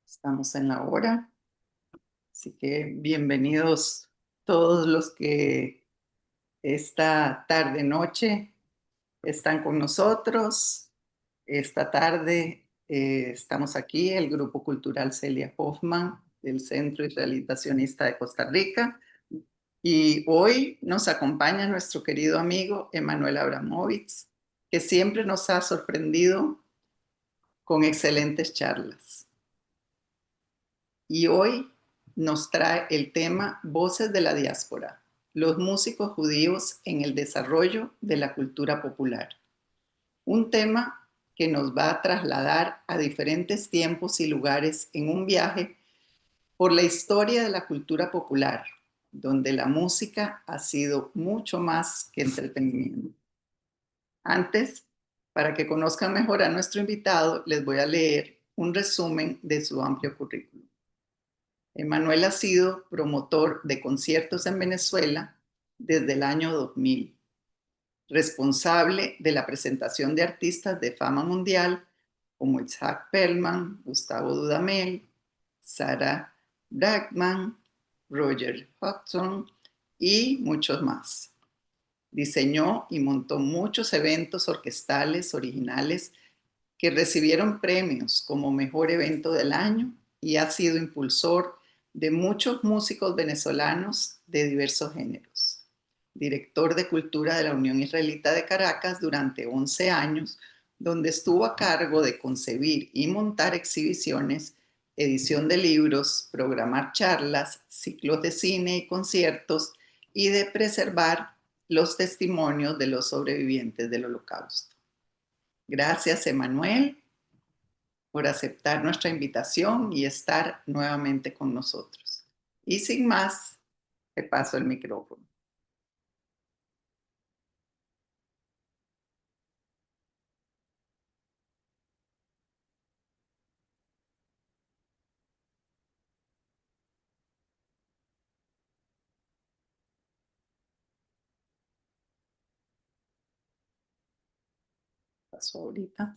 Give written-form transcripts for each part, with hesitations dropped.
Estamos en la hora, así que bienvenidos todos los que esta tarde noche están con nosotros. Esta tarde estamos aquí, el Grupo Cultural Celia Hoffman del Centro Israelitacionista de Costa Rica, y hoy nos acompaña nuestro querido amigo Emanuel Abramovitz, que siempre nos ha sorprendido con excelentes charlas. Y hoy nos trae el tema Voces de la Diáspora, los músicos judíos en el desarrollo de la cultura popular. Un tema que nos va a trasladar a diferentes tiempos y lugares en un viaje por la historia de la cultura popular, donde la música ha sido mucho más que entretenimiento. Antes, para que conozcan mejor a nuestro invitado, les voy a leer un resumen de su amplio currículum. Emanuel ha sido promotor de conciertos en Venezuela desde el año 2000, responsable de la presentación de artistas de fama mundial como Itzhak Perlman, Gustavo Dudamel, Sarah Brightman, Roger Hodgson y muchos más. Diseñó y montó muchos eventos orquestales originales que recibieron premios como Mejor Evento del Año y ha sido impulsor de muchos músicos venezolanos de diversos géneros. Director de Cultura de la Unión Israelita de Caracas durante 11 años, donde estuvo a cargo de concebir y montar exhibiciones, edición de libros, programar charlas, ciclos de cine y conciertos y de preservar los testimonios de los sobrevivientes del Holocausto. Gracias, Emanuel, por aceptar nuestra invitación y estar nuevamente con nosotros. Y sin más, te paso el micrófono. Paso ahorita.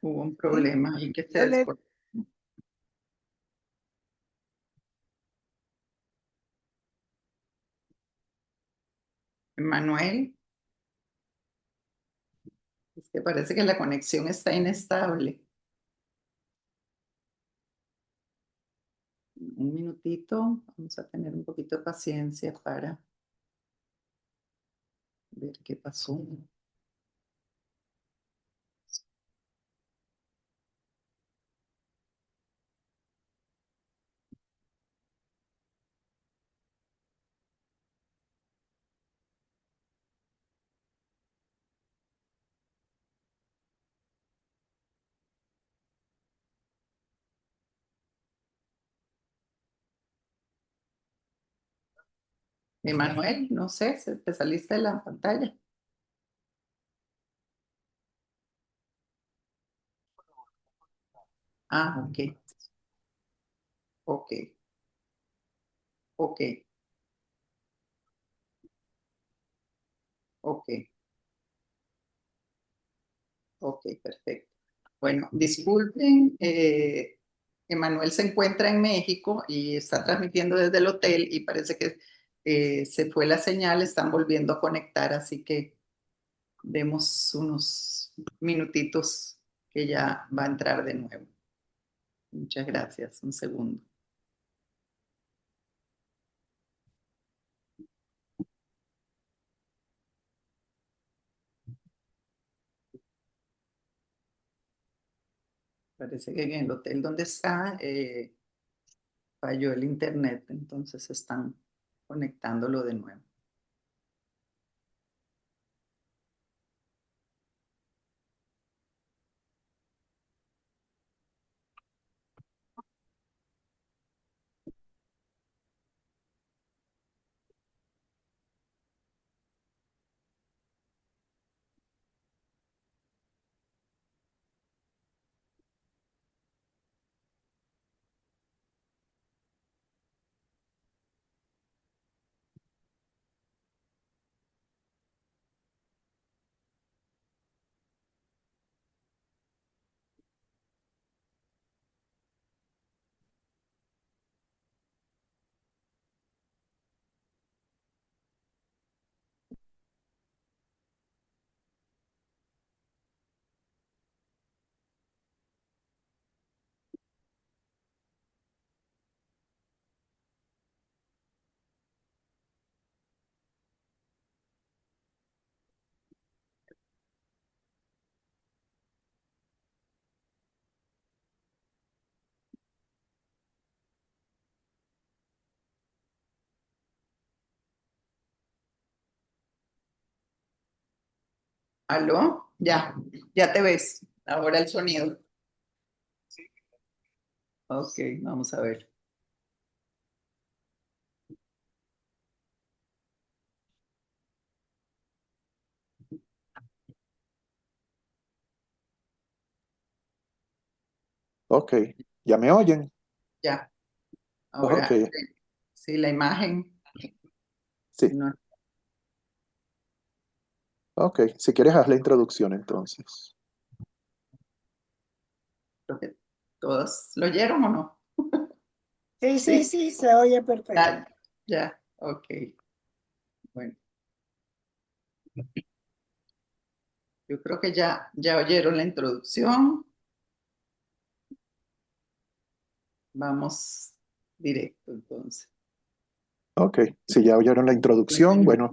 Hubo un Sí, problema y que se yo le, desconectó. Manuel, es que parece que la conexión está inestable. Un minutito, vamos a tener un poquito de paciencia para ver qué pasó. Emanuel, no sé, te saliste de la pantalla. Ah, ok, ok, ok, ok, ok, perfecto. Bueno, disculpen, Emanuel se encuentra en México y está transmitiendo desde el hotel y parece que se fue la señal, están volviendo a conectar, así que demos unos minutitos que ya va a entrar de nuevo. Muchas gracias, un segundo. Parece que en el hotel donde está falló el internet, entonces están conectándolo de nuevo. ¿Aló? Ya te ves. Ahora el sonido. Ok, vamos a ver. Ok, ¿ya me oyen? Ya, Ok, ahora sí, la imagen. sí, No, ok. Si quieres, haz la introducción entonces. creo que todos lo oyeron o no. Sí, sí, Sí, sí, se oye perfecto. ya, ok. Bueno, yo creo que ya oyeron la introducción. Vamos directo entonces. Ok, si ya oyeron la introducción, bueno,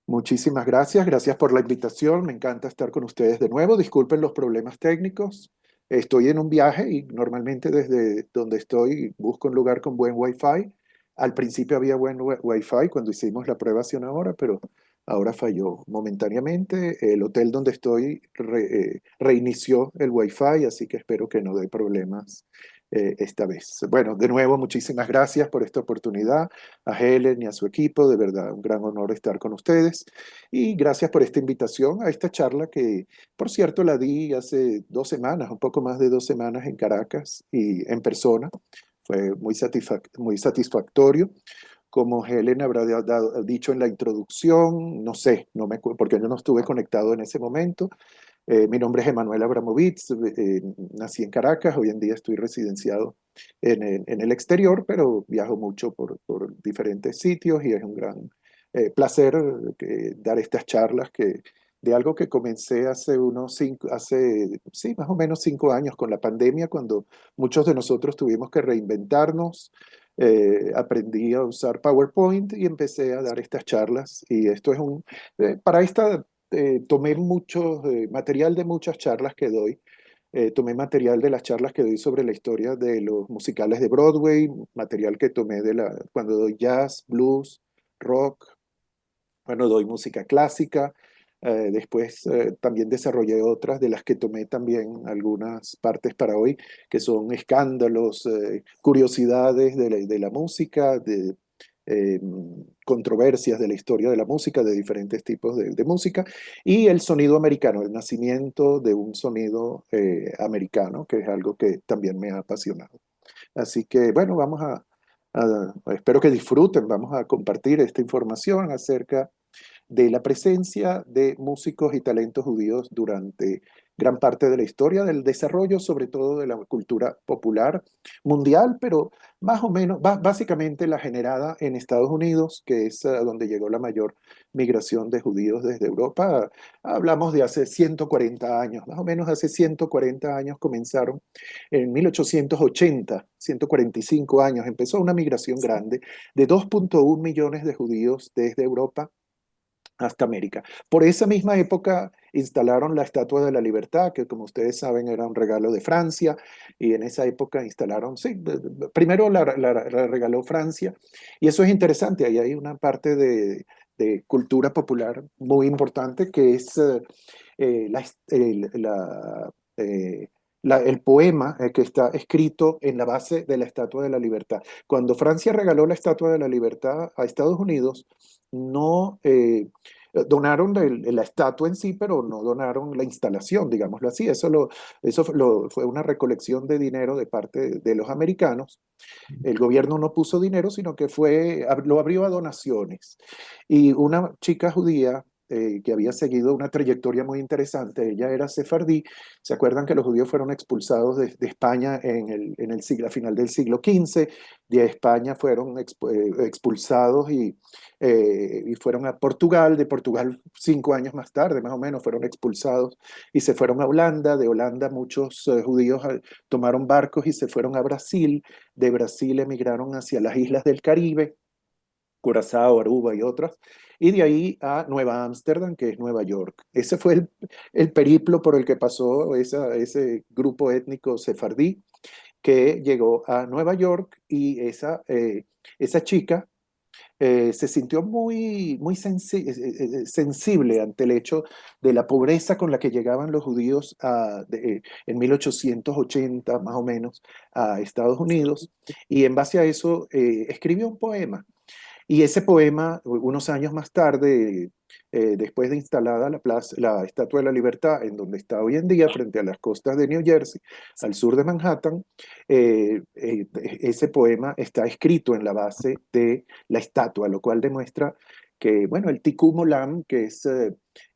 muchísimas gracias. Gracias por la invitación. Me encanta estar con ustedes de nuevo. Disculpen los problemas técnicos. Estoy en un viaje y normalmente desde donde estoy busco un lugar con buen Wi-Fi. Al principio había buen Wi-Fi cuando hicimos la prueba hace una hora, pero ahora falló momentáneamente. El hotel donde estoy reinició el Wi-Fi, así que espero que no dé problemas esta vez. Bueno, de nuevo, muchísimas gracias por esta oportunidad a Helen y a su equipo. De verdad, un gran honor estar con ustedes. Y gracias por esta invitación a esta charla que, por cierto, la di hace 2 semanas, un poco más de 2 semanas en Caracas y en persona. Fue muy satisfactorio. Como Helen habrá dicho en la introducción, no sé, no me, porque yo no estuve conectado en ese momento. Mi nombre es Emanuel Abramovitz, nací en Caracas, hoy en día estoy residenciado en el exterior, pero viajo mucho por diferentes sitios y es un gran placer dar estas charlas de algo que comencé hace sí, más o menos 5 años con la pandemia, cuando muchos de nosotros tuvimos que reinventarnos. Aprendí a usar PowerPoint y empecé a dar estas charlas y esto es para esta tomé mucho material de muchas charlas que doy. Tomé material de las charlas que doy sobre la historia de los musicales de Broadway, material que tomé cuando doy jazz, blues, rock, bueno, doy música clásica. Después también desarrollé otras de las que tomé también algunas partes para hoy, que son escándalos, curiosidades de la música, eh, controversias de la historia de la música, de diferentes tipos de música, y el sonido americano, el nacimiento de un sonido americano, que es algo que también me ha apasionado. Así que, bueno, espero que disfruten, vamos a compartir esta información acerca de la presencia de músicos y talentos judíos durante gran parte de la historia, del desarrollo sobre todo de la cultura popular mundial, pero más o menos, básicamente la generada en Estados Unidos, que es donde llegó la mayor migración de judíos desde Europa. Hablamos de hace 140 años, más o menos hace 140 años comenzaron, en 1880, 145 años, empezó una migración grande de 2,1 millones de judíos desde Europa hasta América. Por esa misma época instalaron la Estatua de la Libertad, que como ustedes saben era un regalo de Francia, y en esa época instalaron, sí, primero la regaló Francia, y eso es interesante, ahí hay una parte de cultura popular muy importante que es eh, la, el, la, el poema que está escrito en la base de la Estatua de la Libertad. Cuando Francia regaló la Estatua de la Libertad a Estados Unidos, no donaron la estatua en sí, pero no donaron la instalación, digámoslo así. Fue una recolección de dinero de parte de los americanos. El gobierno no puso dinero, sino que lo abrió a donaciones. Y una chica judía que había seguido una trayectoria muy interesante, ella era sefardí. ¿Se acuerdan que los judíos fueron expulsados de España a final del siglo XV? De España fueron expulsados y fueron a Portugal. De Portugal, 5 años más tarde, más o menos, fueron expulsados y se fueron a Holanda. De Holanda muchos judíos tomaron barcos y se fueron a Brasil. De Brasil emigraron hacia las islas del Caribe, Curazao, Aruba y otras, y de ahí a Nueva Ámsterdam, que es Nueva York. Ese fue el periplo por el que pasó ese grupo étnico sefardí que llegó a Nueva York y esa chica se sintió muy sensible ante el hecho de la pobreza con la que llegaban los judíos en 1880 más o menos a Estados Unidos, y en base a eso escribió un poema. Y ese poema, unos años más tarde, después de instalada la Estatua de la Libertad, en donde está hoy en día, frente a las costas de New Jersey, al sur de Manhattan, ese poema está escrito en la base de la estatua, lo cual demuestra que, bueno, el Tikkun Olam, que es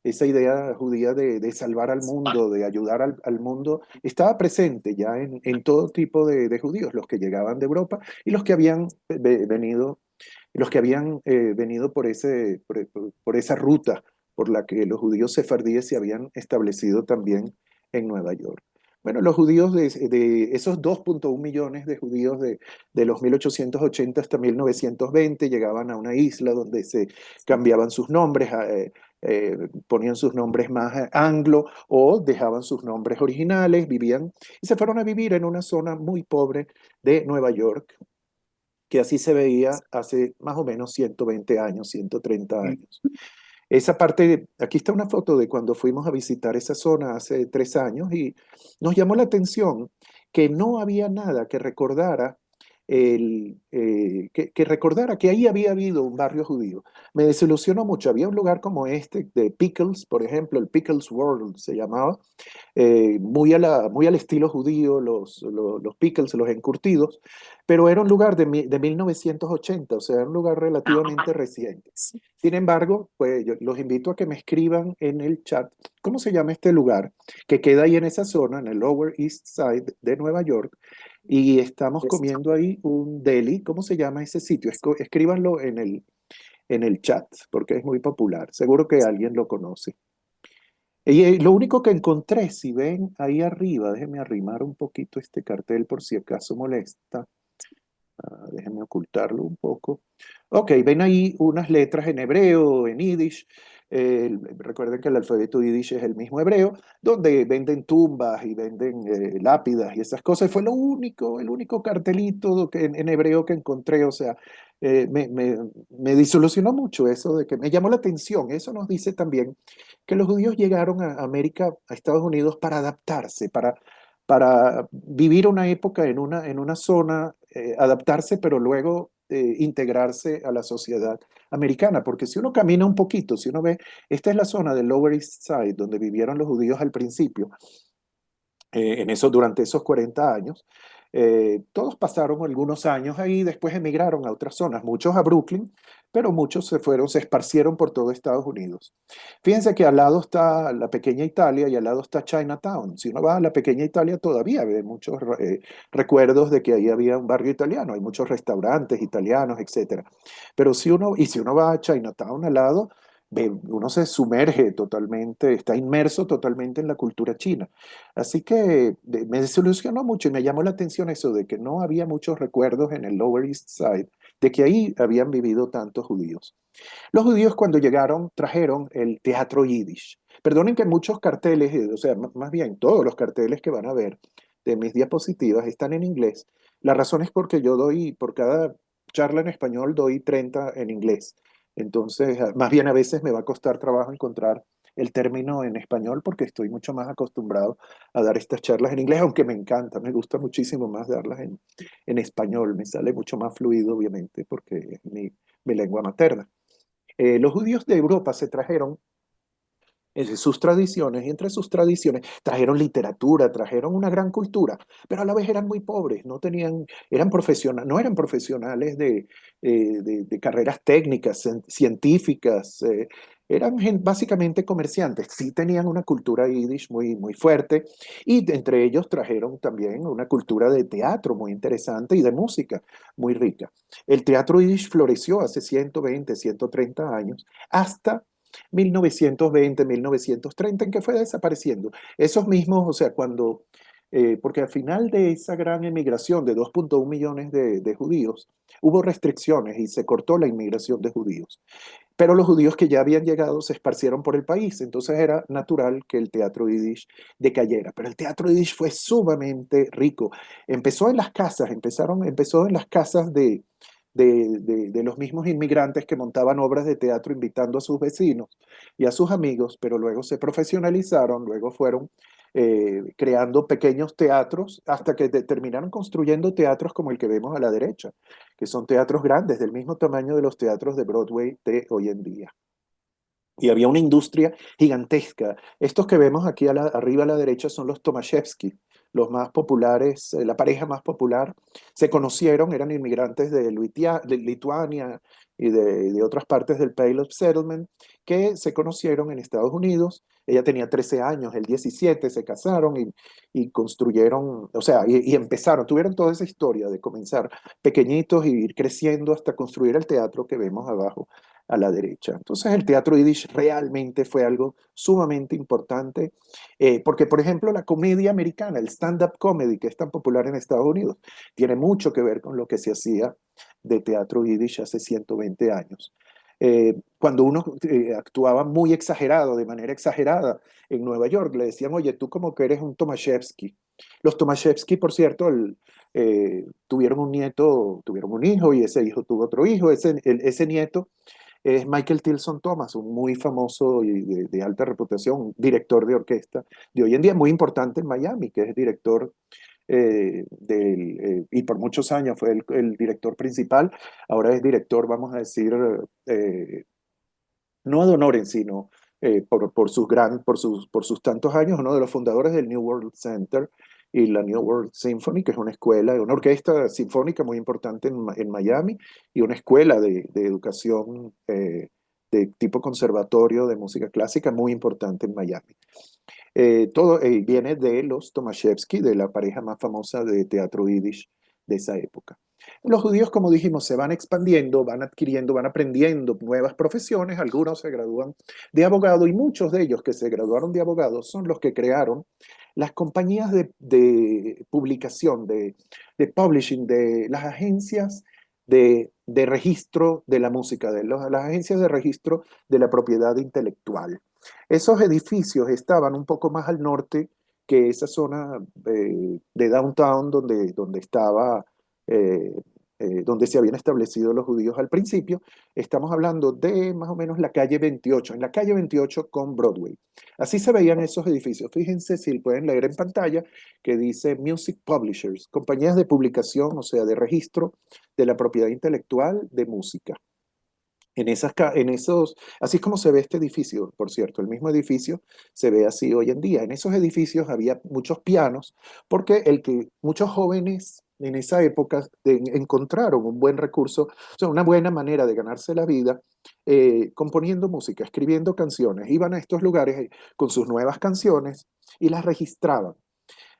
esa idea judía de salvar al mundo, de ayudar al mundo, estaba presente ya en todo tipo de judíos, los que llegaban de Europa y los que habían venido por esa ruta por la que los judíos sefardíes se habían establecido también en Nueva York. Bueno, los judíos de esos 2.1 millones de judíos de los 1880 hasta 1920 llegaban a una isla donde se cambiaban sus nombres, ponían sus nombres más anglo o dejaban sus nombres originales, vivían y se fueron a vivir en una zona muy pobre de Nueva York, que así se veía hace más o menos 120 años, 130 años. Esa parte, aquí está una foto de cuando fuimos a visitar esa zona hace 3 años y nos llamó la atención que no había nada que recordara que recordara que ahí había habido un barrio judío. Me desilusionó mucho. Había un lugar como este de Pickles, por ejemplo, el Pickles World se llamaba, muy al estilo judío, los pickles, los encurtidos, pero era un lugar de 1980, o sea, era un lugar relativamente reciente. Sin embargo, pues yo los invito a que me escriban en el chat cómo se llama este lugar, que queda ahí en esa zona, en el Lower East Side de Nueva York, y estamos comiendo ahí un deli. ¿Cómo se llama ese sitio? Escríbanlo en el chat, porque es muy popular. Seguro que alguien lo conoce. Y lo único que encontré, si ven ahí arriba, déjenme arrimar un poquito este cartel por si acaso molesta. Déjenme ocultarlo un poco. Ok, ven ahí unas letras en hebreo, en yiddish. Recuerden que el alfabeto yiddish es el mismo hebreo, donde venden tumbas y venden lápidas y esas cosas. Fue el único cartelito en hebreo que encontré. O sea, me disolucionó mucho eso de que me llamó la atención. Eso nos dice también que los judíos llegaron a América, a Estados Unidos, para adaptarse, para vivir una época en una zona, adaptarse, pero luego integrarse a la sociedad americana. Porque si uno camina un poquito, si uno ve, esta es la zona del Lower East Side, donde vivieron los judíos al principio, durante esos 40 años. Todos pasaron algunos años ahí, después emigraron a otras zonas, muchos a Brooklyn, pero muchos se esparcieron por todo Estados Unidos. Fíjense que al lado está la pequeña Italia y al lado está Chinatown. Si uno va a la pequeña Italia todavía ve muchos recuerdos de que ahí había un barrio italiano, hay muchos restaurantes italianos, etcétera. Pero si uno va a Chinatown al lado, uno se sumerge totalmente, está inmerso totalmente en la cultura china. Así que me desilusionó mucho y me llamó la atención eso de que no había muchos recuerdos en el Lower East Side de que ahí habían vivido tantos judíos. Los judíos cuando llegaron trajeron el teatro yiddish. Perdonen que muchos carteles, o sea, más bien todos los carteles que van a ver de mis diapositivas están en inglés. La razón es porque yo doy, por cada charla en español, doy 30 en inglés. Entonces, más bien a veces me va a costar trabajo encontrar el término en español porque estoy mucho más acostumbrado a dar estas charlas en inglés, aunque me encanta, me gusta muchísimo más darlas en español, me sale mucho más fluido, obviamente, porque es mi lengua materna. Los judíos de Europa se trajeron sus tradiciones, y entre sus tradiciones trajeron literatura, trajeron una gran cultura, pero a la vez eran muy pobres, no eran profesionales de carreras técnicas, científicas, eran básicamente comerciantes. Sí tenían una cultura yiddish muy fuerte, y entre ellos trajeron también una cultura de teatro muy interesante y de música muy rica. El teatro yiddish floreció hace 120, 130 años, hasta 1920, 1930, en que fue desapareciendo. Esos mismos, o sea, porque al final de esa gran emigración de 2.1 millones de judíos, hubo restricciones y se cortó la inmigración de judíos. Pero los judíos que ya habían llegado se esparcieron por el país, entonces era natural que el teatro yiddish decayera. Pero el teatro yiddish fue sumamente rico. Empezó en las casas de los mismos inmigrantes que montaban obras de teatro invitando a sus vecinos y a sus amigos, pero luego se profesionalizaron, luego fueron creando pequeños teatros hasta que terminaron construyendo teatros como el que vemos a la derecha, que son teatros grandes, del mismo tamaño de los teatros de Broadway de hoy en día. Y había una industria gigantesca. Estos que vemos aquí arriba a la derecha son los Tomaszewski, los más populares, la pareja más popular. Se conocieron, eran inmigrantes de Lituania y de otras partes del Pale of Settlement, que se conocieron en Estados Unidos. Ella tenía 13 años, él 17, se casaron y construyeron, o sea, y empezaron, tuvieron toda esa historia de comenzar pequeñitos y ir creciendo hasta construir el teatro que vemos abajo a la derecha. Entonces el teatro yiddish realmente fue algo sumamente importante, porque por ejemplo la comedia americana, el stand-up comedy que es tan popular en Estados Unidos, tiene mucho que ver con lo que se hacía de teatro yiddish hace 120 años. Cuando uno actuaba muy exagerado, de manera exagerada, en Nueva York, le decían, oye, tú como que eres un Tomaszewski. Los Tomaszewski, por cierto, tuvieron un nieto, tuvieron un hijo y ese hijo tuvo otro hijo. Ese nieto es Michael Tilson Thomas, un muy famoso y de alta reputación, director de orquesta de hoy en día, muy importante en Miami, que es director y por muchos años fue el director principal, ahora es director, vamos a decir, no ad honorem, sino por sus tantos años, uno de los fundadores del New World Center y la New World Symphony, que es una escuela, una orquesta sinfónica muy importante en Miami y una escuela de educación de tipo conservatorio de música clásica muy importante en Miami. Todo viene de los Tomaszewski, de la pareja más famosa de teatro yiddish de esa época. Los judíos, como dijimos, se van expandiendo, van adquiriendo, van aprendiendo nuevas profesiones, algunos se gradúan de abogado y muchos de ellos que se graduaron de abogado son los que crearon las compañías de publicación, de publishing, de las agencias de registro de la música, las agencias de registro de la propiedad intelectual. Esos edificios estaban un poco más al norte que esa zona de downtown donde estaba, eh, donde se habían establecido los judíos al principio. Estamos hablando de más o menos la calle 28, en la calle 28 con Broadway. Así se veían esos edificios. Fíjense si pueden leer en pantalla que dice Music Publishers, compañías de publicación, o sea, de registro de la propiedad intelectual de música. Así es como se ve este edificio, por cierto, el mismo edificio se ve así hoy en día. En esos edificios había muchos pianos, porque muchos jóvenes en esa época encontraron un buen recurso, o sea, una buena manera de ganarse la vida componiendo música, escribiendo canciones. Iban a estos lugares con sus nuevas canciones y las registraban.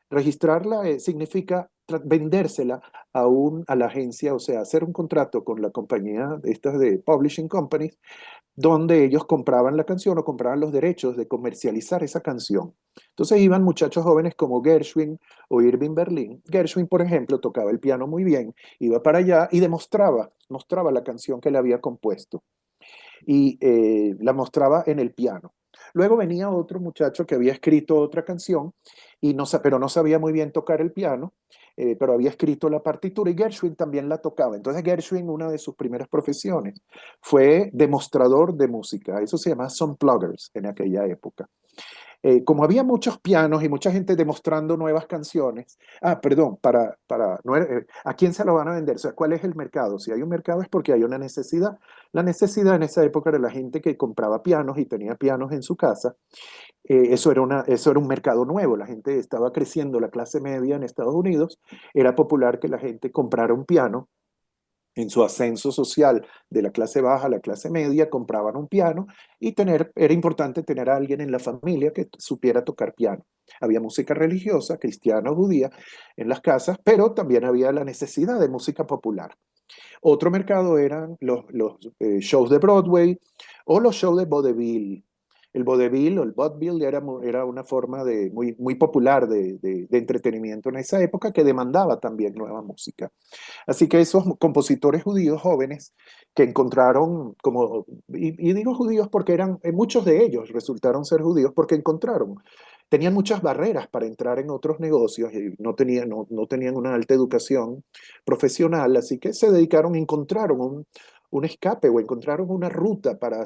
Registrarla significa vendérsela a la agencia, o sea, hacer un contrato con la compañía estas de publishing companies, donde ellos compraban la canción o compraban los derechos de comercializar esa canción. Entonces iban muchachos jóvenes como Gershwin o Irving Berlin. Gershwin, por ejemplo, tocaba el piano muy bien, iba para allá y mostraba la canción que le había compuesto y la mostraba en el piano. Luego venía otro muchacho que había escrito otra canción, pero no sabía muy bien tocar el piano, pero había escrito la partitura y Gershwin también la tocaba. Entonces Gershwin, una de sus primeras profesiones, fue demostrador de música. Eso se llamaba songpluggers en aquella época. Como había muchos pianos y mucha gente demostrando nuevas canciones, perdón, ¿a quién se lo van a vender? O sea, ¿cuál es el mercado? Si hay un mercado es porque hay una necesidad. La necesidad en esa época era la gente que compraba pianos y tenía pianos en su casa. Eso era un mercado nuevo, la gente estaba creciendo, la clase media en Estados Unidos, era popular que la gente comprara un piano en su ascenso social de la clase baja a la clase media, compraban un piano y era importante tener a alguien en la familia que supiera tocar piano. Había música religiosa, cristiana o judía en las casas, pero también había la necesidad de música popular. Otro mercado eran los shows de Broadway o los shows de vaudeville. El vaudeville o el vaudeville era una forma muy popular de entretenimiento en esa época que demandaba también nueva música. Así que esos compositores judíos jóvenes que encontraron, y digo judíos porque muchos de ellos resultaron ser judíos porque encontraron tenían muchas barreras para entrar en otros negocios y no tenían una alta educación profesional, así que se dedicaron, encontraron un escape o encontraron una ruta para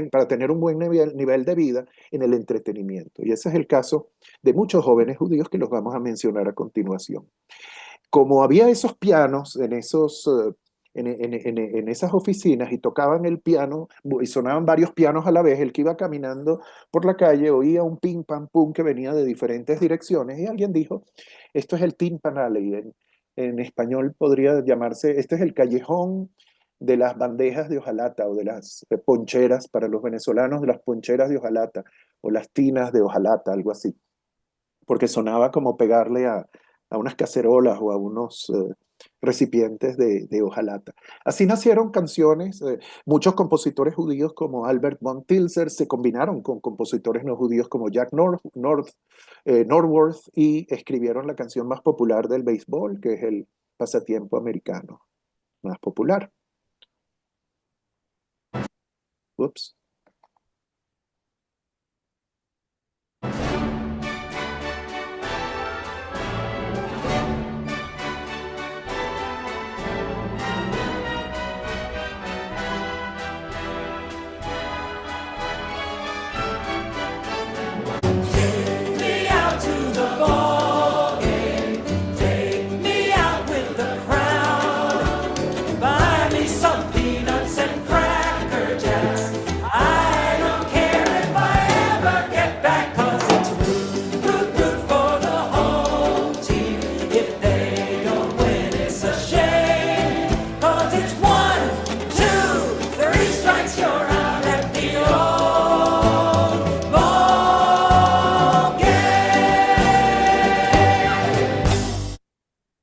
para tener un buen nivel de vida en el entretenimiento. Y ese es el caso de muchos jóvenes judíos que los vamos a mencionar a continuación. Como había esos pianos en esas oficinas y tocaban el piano y sonaban varios pianos a la vez, el que iba caminando por la calle oía un pim pam pum que venía de diferentes direcciones y alguien dijo, esto es el Tin Alley, en español podría llamarse, este es el callejón de las bandejas de hojalata o de las poncheras para los venezolanos, de las poncheras de hojalata o las tinas de hojalata, algo así, porque sonaba como pegarle a unas cacerolas o a unos recipientes de hojalata. Así nacieron canciones. Muchos compositores judíos como Albert von Tilzer se combinaron con compositores no judíos como Jack Norworth y escribieron la canción más popular del béisbol, que es el pasatiempo americano más popular. Ups.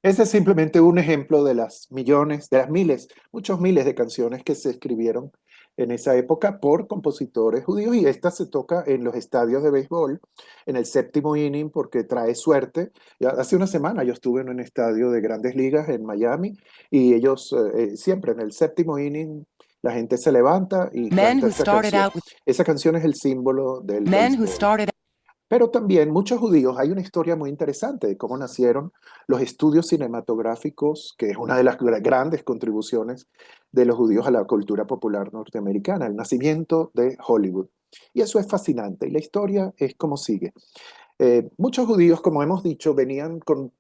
Ese es simplemente un ejemplo de las millones, de las miles, muchos miles de canciones que se escribieron en esa época por compositores judíos y esta se toca en los estadios de béisbol, en el séptimo inning porque trae suerte. Ya hace una semana yo estuve en un estadio de Grandes Ligas en Miami y ellos siempre en el séptimo inning la gente se levanta y canta esa canción. Esa canción es el símbolo del béisbol. Pero también muchos judíos, hay una historia muy interesante de cómo nacieron los estudios cinematográficos, que es una de las grandes contribuciones de los judíos a la cultura popular norteamericana, el nacimiento de Hollywood. Y eso es fascinante. Y la historia es como sigue. Muchos judíos, como hemos dicho, venían con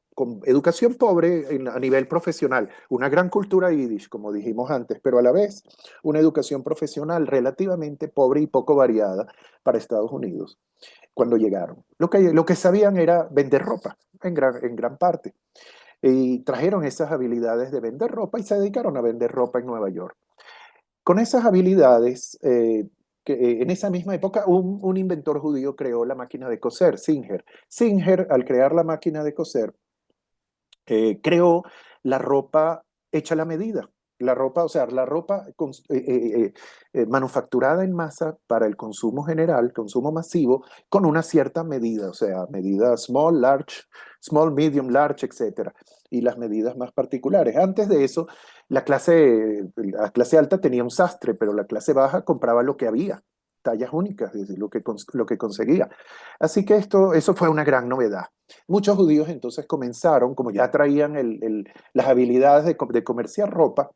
educación pobre a nivel profesional, una gran cultura yiddish, como dijimos antes, pero a la vez una educación profesional relativamente pobre y poco variada para Estados Unidos cuando llegaron. Lo que sabían era vender ropa, en gran parte. Y trajeron esas habilidades de vender ropa y se dedicaron a vender ropa en Nueva York. Con esas habilidades, en esa misma época, un inventor judío creó la máquina de coser, Singer. Singer, al crear la máquina de coser, creó la ropa hecha a la medida. La ropa, o sea, la ropa manufacturada en masa para el consumo general, consumo masivo, con una cierta medida, o sea, medida small, large, small, medium, large, etc. Y las medidas más particulares. Antes de eso, la clase alta tenía un sastre, pero la clase baja compraba lo que había, tallas únicas, es decir, lo que conseguía. Así que eso fue una gran novedad. Muchos judíos entonces comenzaron, como ya traían las habilidades de comerciar ropa,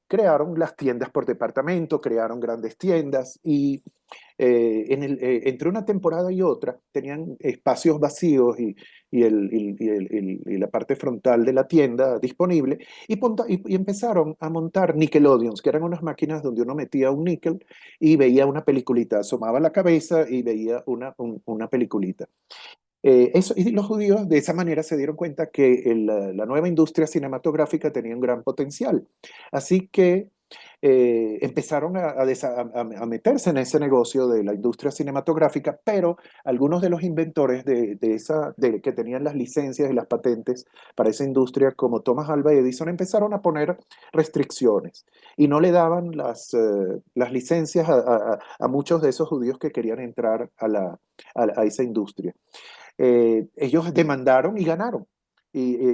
crearon las tiendas por departamento, crearon grandes tiendas y entre una temporada y otra tenían espacios vacíos y la parte frontal de la tienda disponible y empezaron a montar Nickelodeons, que eran unas máquinas donde uno metía un níquel y veía una peliculita, asomaba la cabeza y veía una peliculita. Y los judíos de esa manera se dieron cuenta que la nueva industria cinematográfica tenía un gran potencial. Así que empezaron a meterse en ese negocio de la industria cinematográfica, pero algunos de los inventores que tenían las licencias y las patentes para esa industria, como Thomas Alva Edison, empezaron a poner restricciones y no le daban las licencias a muchos de esos judíos que querían entrar a esa industria. Ellos demandaron y ganaron.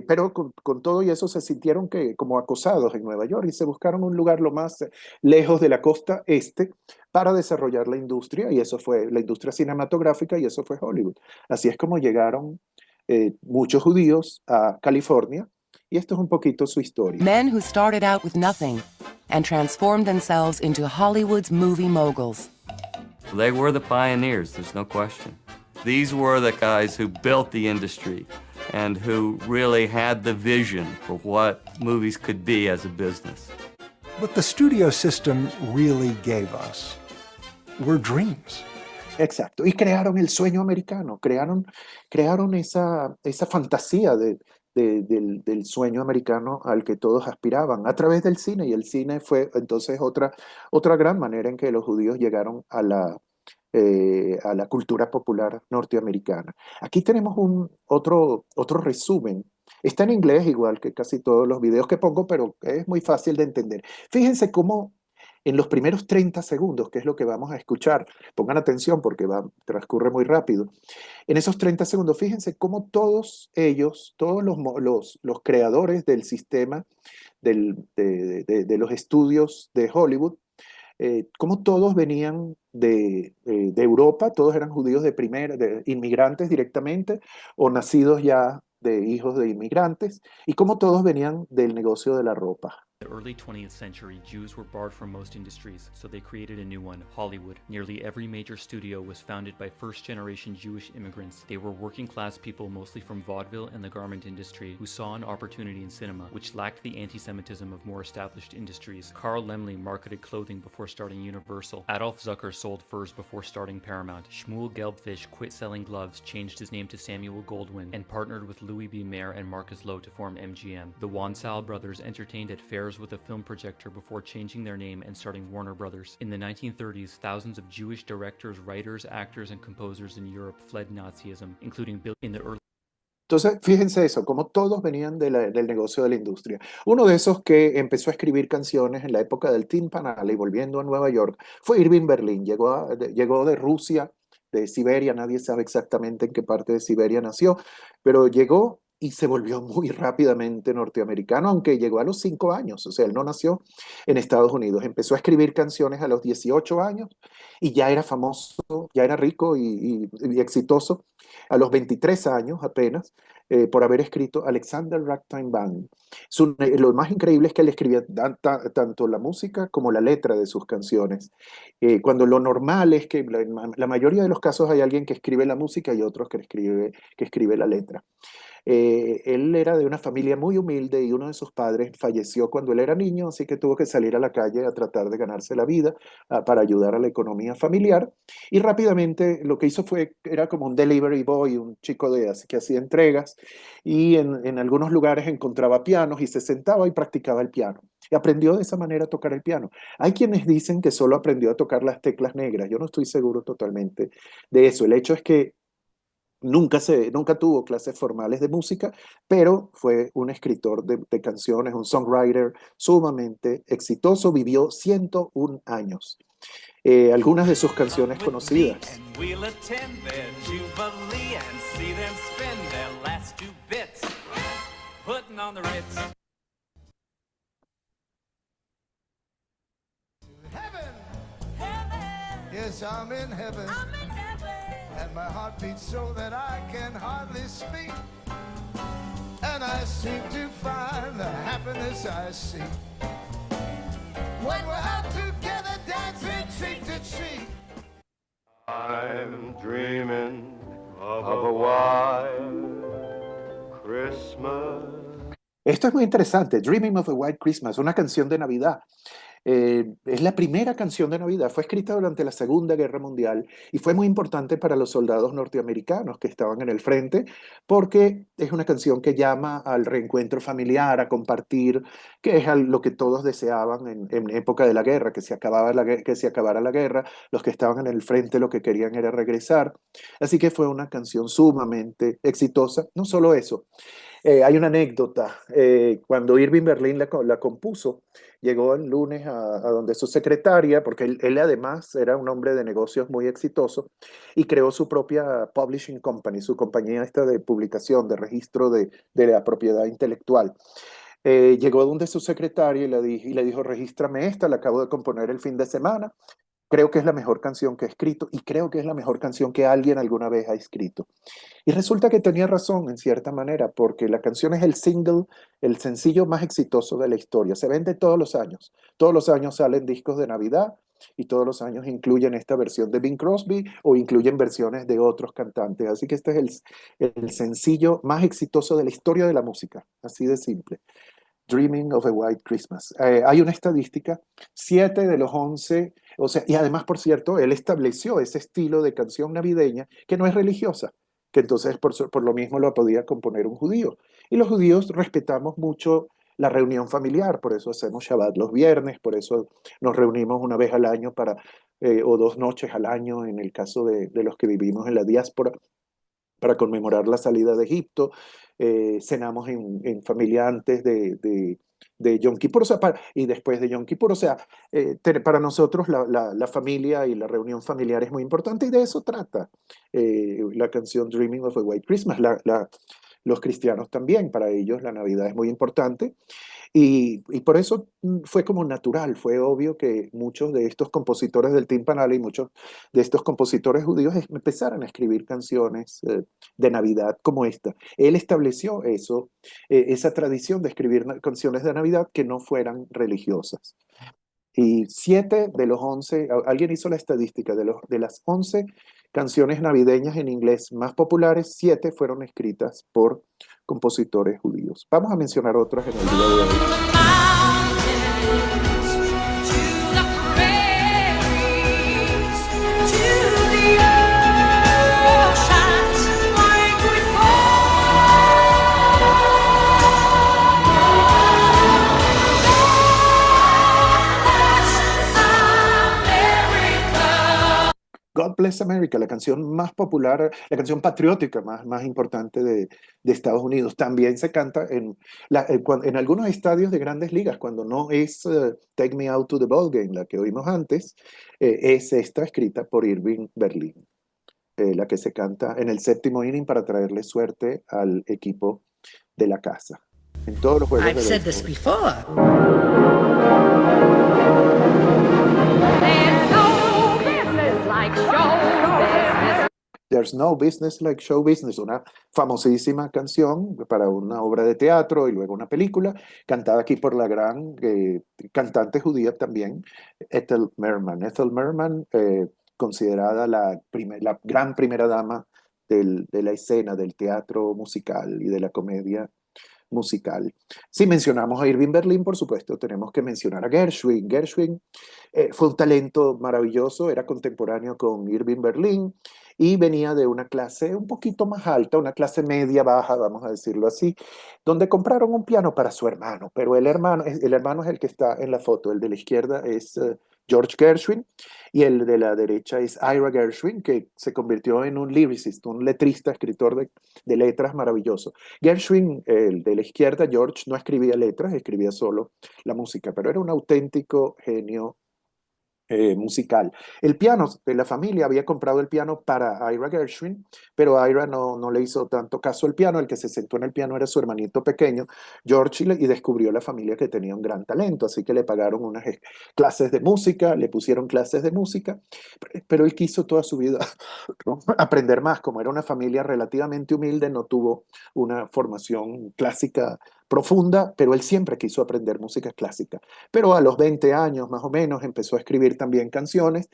Pero con todo y eso se sintieron como acosados en Nueva York y se buscaron un lugar lo más lejos de la costa este para desarrollar la industria, y eso fue la industria cinematográfica, y eso fue Hollywood. Así es como llegaron muchos judíos a California, y esto es un poquito su historia. Men who started out with nothing and transformed themselves into Hollywood's movie moguls. They were the pioneers, there's no question. These were the guys who built the industry and who really had the vision for what movies could be as a business. What the studio system really gave us were dreams. Exacto, y crearon el sueño americano, crearon esa fantasía del sueño americano al que todos aspiraban a través del cine, y el cine fue entonces otra gran manera en que los judíos llegaron a la cultura popular norteamericana. Aquí tenemos otro resumen. Está en inglés igual que casi todos los videos que pongo, pero es muy fácil de entender. Fíjense cómo en los primeros 30 segundos, que es lo que vamos a escuchar, pongan atención porque transcurre muy rápido. En esos 30 segundos, fíjense cómo todos ellos, todos los creadores del sistema de los estudios de Hollywood, como todos venían de Europa, todos eran judíos de inmigrantes directamente o nacidos ya de hijos de inmigrantes, y como todos venían del negocio de la ropa. In the early 20th century, Jews were barred from most industries, so they created a new one, Hollywood. Nearly every major studio was founded by first-generation Jewish immigrants. They were working-class people, mostly from vaudeville and the garment industry, who saw an opportunity in cinema, which lacked the anti-Semitism of more established industries. Carl Laemmle marketed clothing before starting Universal. Adolf Zucker sold furs before starting Paramount. Shmuel Gelbfish quit selling gloves, changed his name to Samuel Goldwyn, and partnered with Louis B. Mayer and Marcus Lowe to form MGM. The Wansal brothers entertained at fairs with a film projector before changing their name and starting Warner Brothers. In the 1930s, thousands of Jewish directors, writers, actors, and composers in Europe fled Nazism, including Bill in the early. Entonces, fíjense eso, como todos venían del negocio de la industria. Uno de esos que empezó a escribir canciones en la época del Tin Pan Alley, volviendo a Nueva York, fue Irving Berlin. Llegó de Rusia, de Siberia, nadie sabe exactamente en qué parte de Siberia nació, pero llegó y se volvió muy rápidamente norteamericano, aunque llegó a los 5 años, o sea, él no nació en Estados Unidos. Empezó a escribir canciones a los 18 años y ya era famoso, ya era rico y exitoso a los 23 años apenas, por haber escrito Alexander Ragtime Band. Lo más increíble es que él escribía tanto la música como la letra de sus canciones, cuando lo normal es que en la mayoría de los casos hay alguien que escribe la música y otros que escribe la letra. Él era de una familia muy humilde y uno de sus padres falleció cuando él era niño, así que tuvo que salir a la calle a tratar de ganarse la vida para ayudar a la economía familiar. Y rápidamente lo que hizo era como un delivery boy, un chico que hacía entregas, y en algunos lugares encontraba pianos y se sentaba y practicaba el piano. Y aprendió de esa manera a tocar el piano. Hay quienes dicen que solo aprendió a tocar las teclas negras. Yo no estoy seguro totalmente de eso. El hecho es que nunca tuvo clases formales de música, pero fue un escritor de canciones, un songwriter sumamente exitoso. Vivió 101 años. Algunas de sus canciones conocidas. Yes, I'm in heaven. And my heart beats so that I can hardly speak. And I seem to find the happiness I seek when we're out together dancing cheek to cheek. I'm dreaming of a white Christmas. Esto es muy interesante, Dreaming of a White Christmas, una canción de Navidad. Es la primera canción de Navidad, fue escrita durante la Segunda Guerra Mundial y fue muy importante para los soldados norteamericanos que estaban en el frente, porque es una canción que llama al reencuentro familiar, a compartir, que es lo que todos deseaban en época de la guerra, que se acabara la guerra. Los que estaban en el frente lo que querían era regresar. Así que fue una canción sumamente exitosa. No solo eso, Hay una anécdota. Cuando Irving Berlin la compuso, llegó el lunes a donde su secretaria, porque él además era un hombre de negocios muy exitoso, y creó su propia publishing company, su compañía esta de publicación, de registro de la propiedad intelectual. Llegó donde su secretaria y le dijo, regístrame esta, la acabo de componer el fin de semana. Creo que es la mejor canción que he escrito y creo que es la mejor canción que alguien alguna vez ha escrito. Y resulta que tenía razón en cierta manera, porque la canción es el sencillo más exitoso de la historia. Se vende todos los años. Todos los años salen discos de Navidad y todos los años incluyen esta versión de Bing Crosby o incluyen versiones de otros cantantes. Así que este es el sencillo más exitoso de la historia de la música. Así de simple. Dreaming of a White Christmas. Hay una estadística, 7 de los 11, o sea, y además, por cierto, él estableció ese estilo de canción navideña que no es religiosa, que entonces por lo mismo lo podía componer un judío. Y los judíos respetamos mucho la reunión familiar, por eso hacemos Shabbat los viernes, por eso nos reunimos una vez al año o 2 noches al año en el caso de los que vivimos en la diáspora para conmemorar la salida de Egipto. Cenamos en familia antes de Yom Kippur, o sea, y después de Yom Kippur. O sea, para nosotros la familia y la reunión familiar es muy importante y de eso trata la canción Dreaming of a White Christmas. Los cristianos también, para ellos la Navidad es muy importante. Y por eso fue como natural, fue obvio que muchos de estos compositores del Timpanal y muchos de estos compositores judíos empezaran a escribir canciones de Navidad como esta. Él estableció esa tradición de escribir canciones de Navidad que no fueran religiosas. Y 7 de los 11, alguien hizo la estadística, de las 11 canciones navideñas en inglés más populares, 7 fueron escritas por compositores judíos. Vamos a mencionar otras en el día de hoy. God Bless America, la canción más popular, la canción patriótica más importante de Estados Unidos. También se canta en algunos estadios de grandes ligas, cuando no es Take Me Out to the Ball Game, la que oímos antes, es esta escrita por Irving Berlin, la que se canta en el 7º inning para traerle suerte al equipo de la casa. En todos los juegos I've said this before. There's no business like show business, una famosísima canción para una obra de teatro y luego una película, cantada aquí por la gran cantante judía también, Ethel Merman. Ethel Merman, considerada la gran primera dama de la escena del teatro musical y de la comedia musical. Si mencionamos a Irving Berlin, por supuesto, tenemos que mencionar a Gershwin. Gershwin fue un talento maravilloso, era contemporáneo con Irving Berlin y venía de una clase un poquito más alta, una clase media baja, vamos a decirlo así, donde compraron un piano para su hermano, pero el hermano es el que está en la foto, el de la izquierda es George Gershwin y el de la derecha es Ira Gershwin, que se convirtió en un lyricist, un letrista, escritor de letras maravilloso. Gershwin, el de la izquierda, George, no escribía letras, escribía solo la música, pero era un auténtico genio musical. El piano de la familia había comprado el piano para Ira Gershwin, pero Ira no le hizo tanto caso al piano. El que se sentó en el piano era su hermanito pequeño, George, y descubrió la familia que tenía un gran talento, así que le pagaron unas clases de música, le pusieron clases de música, pero él quiso toda su vida aprender más. Como era una familia relativamente humilde, no tuvo una formación clásica profunda, pero él siempre quiso aprender música clásica. Pero a los 20 años más o menos empezó a escribir también canciones,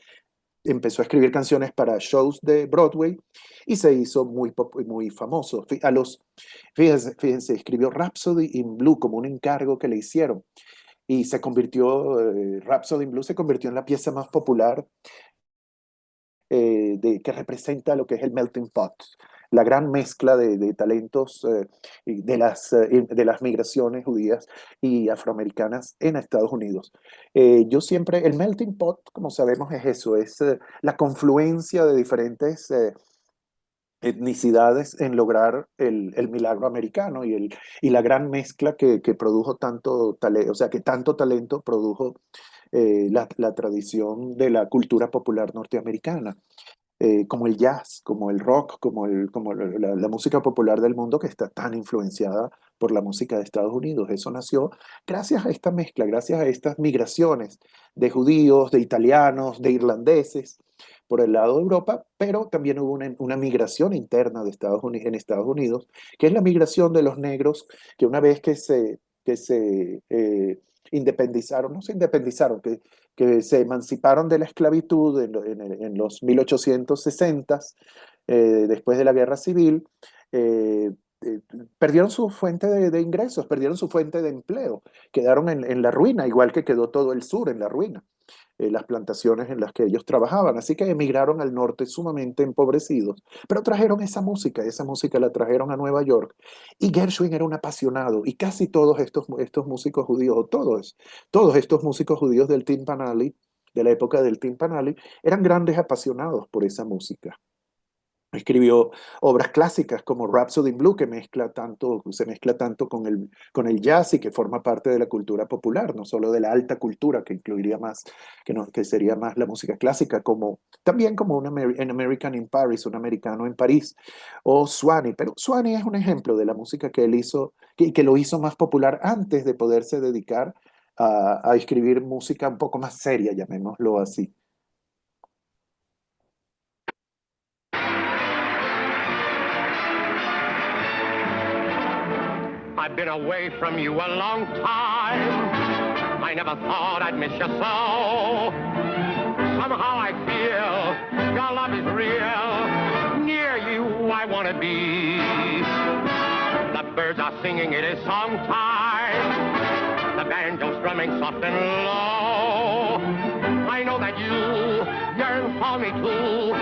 empezó a escribir canciones para shows de Broadway y se hizo muy famoso. Fíjense, escribió Rhapsody in Blue como un encargo que le hicieron y se convirtió, Rhapsody in Blue se convirtió en la pieza más popular que representa lo que es el melting pot, la gran mezcla de talentos de las migraciones judías y afroamericanas en Estados Unidos. El melting pot, como sabemos, es eso, es la confluencia de diferentes etnicidades en lograr el milagro americano y la gran mezcla que produjo tanto talento, o sea, que tanto talento produjo la tradición de la cultura popular norteamericana, como el jazz, como el rock, como la música popular del mundo que está tan influenciada por la música de Estados Unidos. Eso nació gracias a esta mezcla, gracias a estas migraciones de judíos, de italianos, de irlandeses por el lado de Europa, pero también hubo una migración interna de en Estados Unidos, que es la migración de los negros, que una vez que se independizaron, no se independizaron, que se emanciparon de la esclavitud en los 1860, después de la Guerra Civil, eh, eh, perdieron su fuente de ingresos, perdieron su fuente de empleo, quedaron en la ruina, igual que quedó todo el sur en la ruina, las plantaciones en las que ellos trabajaban. Así que emigraron al norte sumamente empobrecidos, pero trajeron esa música la trajeron a Nueva York. Y Gershwin era un apasionado, y casi todos estos músicos judíos, o todos estos músicos judíos del Tin Pan Alley, de la época del Tin Pan Alley, eran grandes apasionados por esa música. Escribió obras clásicas como Rhapsody in Blue, que se mezcla tanto con el jazz y que forma parte de la cultura popular, no solo de la alta cultura, que incluiría más, que sería más la música clásica, también como An American in Paris, un americano en París, o Swanee. Pero Swanee es un ejemplo de la música que él hizo, que lo hizo más popular antes de poderse dedicar a escribir música un poco más seria, llamémoslo así. I've been away from you a long time. I never thought I'd miss you so. Somehow I feel your love is real. Near you I want to be. The birds are singing, it is song time. The banjo's strumming soft and low. I know that you yearn for me too.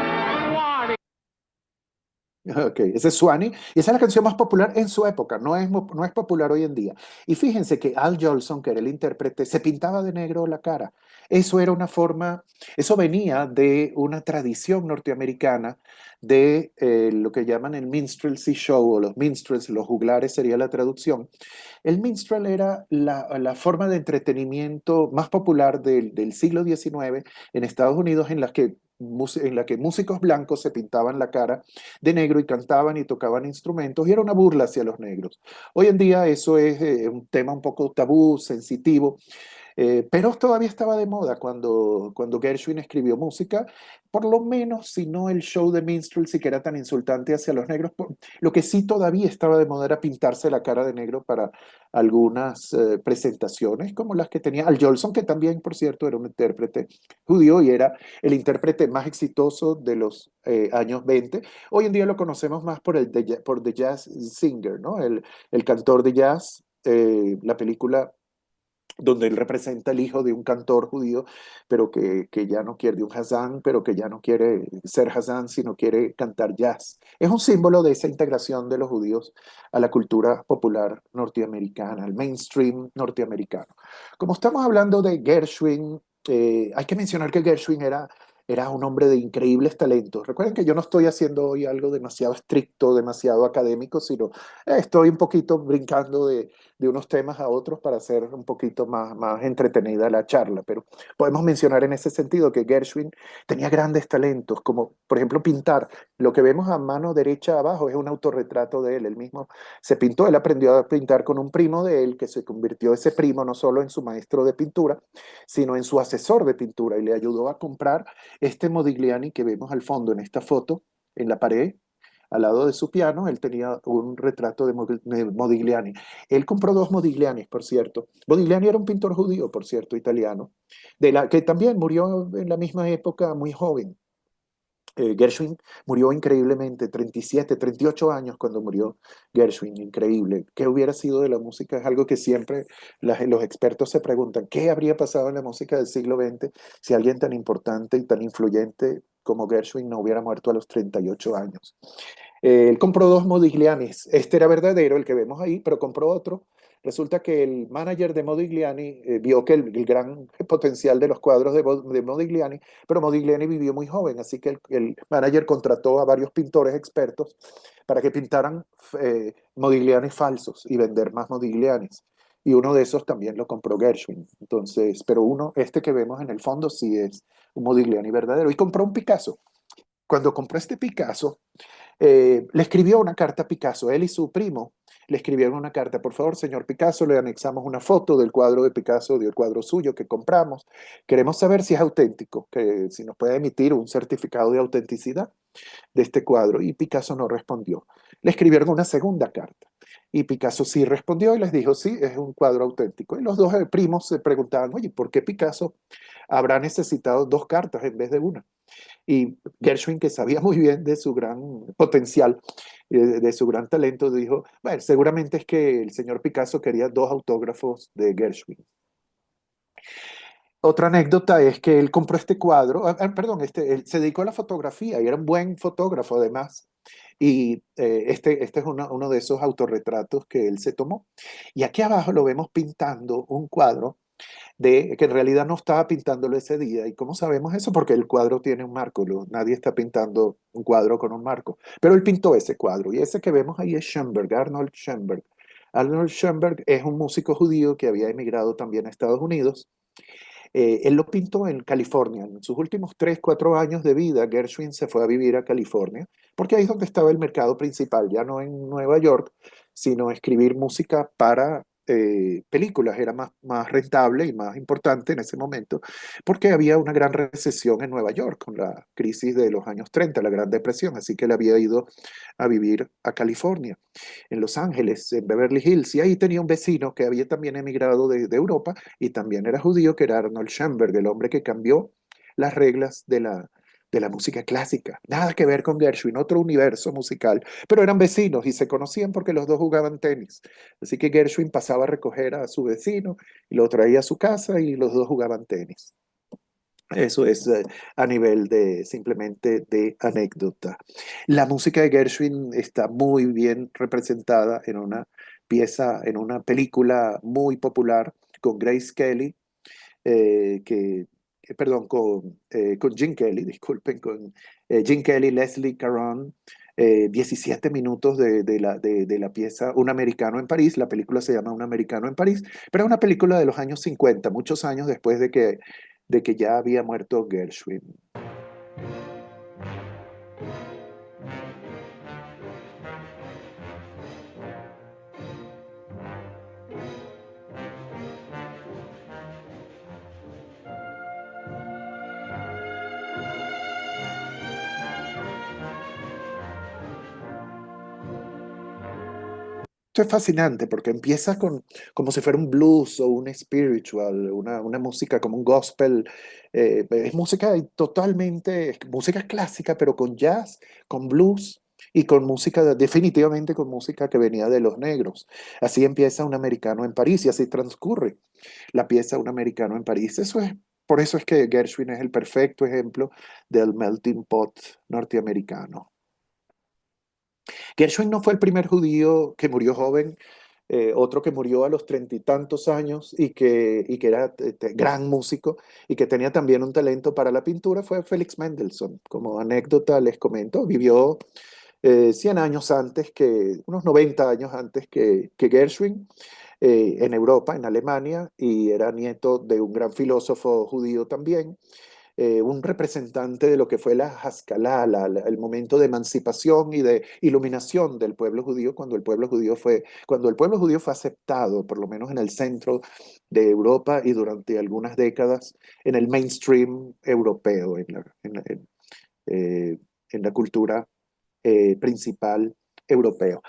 Ok, ese es Swanee, y esa es la canción más popular en su época, no es popular hoy en día. Y fíjense que Al Jolson, que era el intérprete, se pintaba de negro la cara. Eso era una forma, eso venía de una tradición norteamericana de lo que llaman el minstrelsy show, o los minstrels, los juglares sería la traducción. El minstrel era la forma de entretenimiento más popular del siglo XIX en Estados Unidos, en la que músicos blancos se pintaban la cara de negro y cantaban y tocaban instrumentos, y era una burla hacia los negros. Hoy en día eso es un tema un poco tabú, sensitivo, pero todavía estaba de moda cuando Gershwin escribió música, por lo menos si no el show de minstrelsy que era tan insultante hacia los negros. Lo que sí todavía estaba de moda era pintarse la cara de negro para algunas presentaciones, como las que tenía Al Jolson, que también, por cierto, era un intérprete judío y era el intérprete más exitoso de los años 20. Hoy en día lo conocemos más por The Jazz Singer, ¿no? El cantor de jazz, la película donde él representa el hijo de un cantor judío, pero que ya no quiere, de un Hazán, pero que ya no quiere ser Hazán, sino quiere cantar jazz. Es un símbolo de esa integración de los judíos a la cultura popular norteamericana, al mainstream norteamericano. Como estamos hablando de Gershwin, hay que mencionar que Gershwin era un hombre de increíbles talentos. Recuerden que yo no estoy haciendo hoy algo demasiado estricto, demasiado académico, sino estoy un poquito brincando de unos temas a otros para hacer un poquito más entretenida la charla. Pero podemos mencionar en ese sentido que Gershwin tenía grandes talentos, como por ejemplo pintar. Lo que vemos a mano derecha abajo es un autorretrato de él. Él mismo se pintó, él aprendió a pintar con un primo de él, que se convirtió ese primo no solo en su maestro de pintura, sino en su asesor de pintura, y le ayudó a comprar este Modigliani que vemos al fondo en esta foto, en la pared, al lado de su piano. Él tenía un retrato de Modigliani. Él compró dos Modiglianis, por cierto. Modigliani era un pintor judío, por cierto, italiano, que también murió en la misma época, muy joven. Gershwin murió increíblemente, 37, 38 años cuando murió Gershwin, increíble. ¿Qué hubiera sido de la música? Es algo que siempre los expertos se preguntan. ¿Qué habría pasado en la música del siglo XX si alguien tan importante y tan influyente como Gershwin no hubiera muerto a los 38 años? Él compró dos Modiglianis. Este era verdadero, el que vemos ahí, pero compró otro Resulta que el manager de Modigliani vio que el gran potencial de los cuadros de Modigliani, pero Modigliani vivió muy joven, así que el manager contrató a varios pintores expertos para que pintaran Modigliani falsos y vender más Modiglianis. Y uno de esos también lo compró Gershwin. Entonces, pero este que vemos en el fondo sí es un Modigliani verdadero. Y compró un Picasso. Cuando compró este Picasso, le escribió una carta a Picasso. Él y su primo le escribieron una carta. Por favor, señor Picasso, le anexamos una foto del cuadro de Picasso, del cuadro suyo que compramos. Queremos saber si es auténtico, que si nos puede emitir un certificado de autenticidad de este cuadro. Y Picasso no respondió. Le escribieron una segunda carta. Y Picasso sí respondió y les dijo, sí, es un cuadro auténtico. Y los dos primos se preguntaban, oye, ¿por qué Picasso habrá necesitado dos cartas en vez de una? Y Gershwin, que sabía muy bien de su gran potencial, de su gran talento, dijo, bueno, seguramente es que el señor Picasso quería dos autógrafos de Gershwin. Otra anécdota es que él compró este cuadro, perdón, él se dedicó a la fotografía y era un buen fotógrafo además. Y este es uno de esos autorretratos que él se tomó. Y aquí abajo lo vemos pintando un cuadro que en realidad no estaba pintándolo ese día. ¿Y cómo sabemos eso? Porque el cuadro tiene un marco. Nadie está pintando un cuadro con un marco. Pero él pintó ese cuadro. Y ese que vemos ahí es Schoenberg, Arnold Schoenberg. Arnold Schoenberg es un músico judío que había emigrado también a Estados Unidos. Él lo pintó en California. En sus últimos 3, 4 años de vida, Gershwin se fue a vivir a California, porque ahí es donde estaba el mercado principal, ya no en Nueva York, sino escribir música para películas. Era más rentable y más importante en ese momento, porque había una gran recesión en Nueva York con la crisis de los años 30, la Gran Depresión, así que él había ido a vivir a California, en Los Ángeles, en Beverly Hills, y ahí tenía un vecino que había también emigrado de Europa y también era judío, que era Arnold Schoenberg, el hombre que cambió las reglas de la música clásica. Nada que ver con Gershwin, otro universo musical, pero eran vecinos y se conocían porque los dos jugaban tenis. Así que Gershwin pasaba a recoger a su vecino y lo traía a su casa y los dos jugaban tenis. Eso es a nivel simplemente de anécdota. La música de Gershwin está muy bien representada en una pieza, en una película muy popular con Grace Kelly, perdón, con Gene Kelly, disculpen, con Gene Kelly, Leslie Caron, 17 minutos de la pieza Un americano en París. La película se llama Un americano en París, pero es una película de los años 50, muchos años después de que ya había muerto Gershwin. Esto es fascinante porque empieza como si fuera un blues o un spiritual, una música como un gospel. Es música totalmente, música clásica, pero con jazz, con blues y con música, definitivamente con música que venía de los negros. Así empieza Un americano en París y así transcurre la pieza Un americano en París. Por eso es que Gershwin es el perfecto ejemplo del melting pot norteamericano. Gershwin no fue el primer judío que murió joven. Otro que murió a los 30 y tantos años y que era gran músico y que tenía también un talento para la pintura fue Felix Mendelssohn. Como anécdota les comento, vivió 100 años antes unos 90 años antes que Gershwin, en Europa, en Alemania, y era nieto de un gran filósofo judío también. Un representante de lo que fue la Haskalah, el momento de emancipación y de iluminación del pueblo judío, cuando el pueblo judío fue aceptado, por lo menos en el centro de Europa y durante algunas décadas en el mainstream europeo, en la cultura principal europea.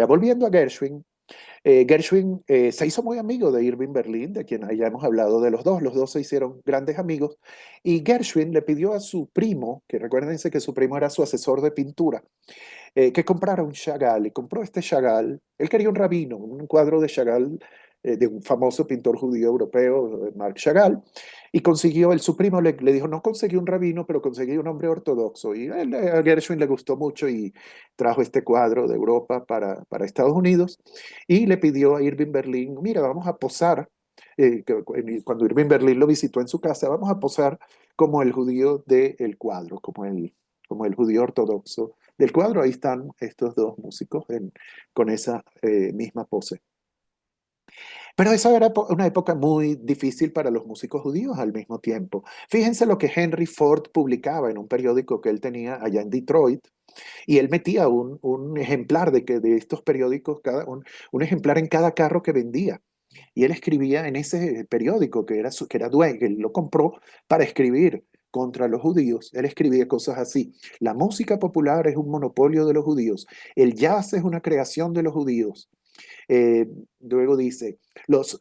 Volviendo a Gershwin, Gershwin se hizo muy amigo de Irving Berlin, de quien ya hemos hablado de los dos se hicieron grandes amigos, y Gershwin le pidió a su primo, que recuérdense que su primo era su asesor de pintura, que comprara un Chagall, y compró este Chagall. Él quería un rabino, un cuadro de Chagall de un famoso pintor judío europeo, Marc Chagall, y consiguió, su primo le dijo, no conseguí un rabino, pero conseguí un hombre ortodoxo, y a Gershwin le gustó mucho y trajo este cuadro de Europa para Estados Unidos, y le pidió a Irving Berlin, mira, vamos a posar, cuando Irving Berlin lo visitó en su casa, vamos a posar como el judío del cuadro, como el judío ortodoxo del cuadro. Ahí están estos dos músicos con esa misma pose. Pero esa era una época muy difícil para los músicos judíos al mismo tiempo. Fíjense lo que Henry Ford publicaba en un periódico que él tenía allá en Detroit, y él metía un ejemplar de estos periódicos, un ejemplar en cada carro que vendía. Y él escribía en ese periódico que era dueño, que él lo compró para escribir contra los judíos. Él escribía cosas así: la música popular es un monopolio de los judíos, el jazz es una creación de los judíos. Luego dice,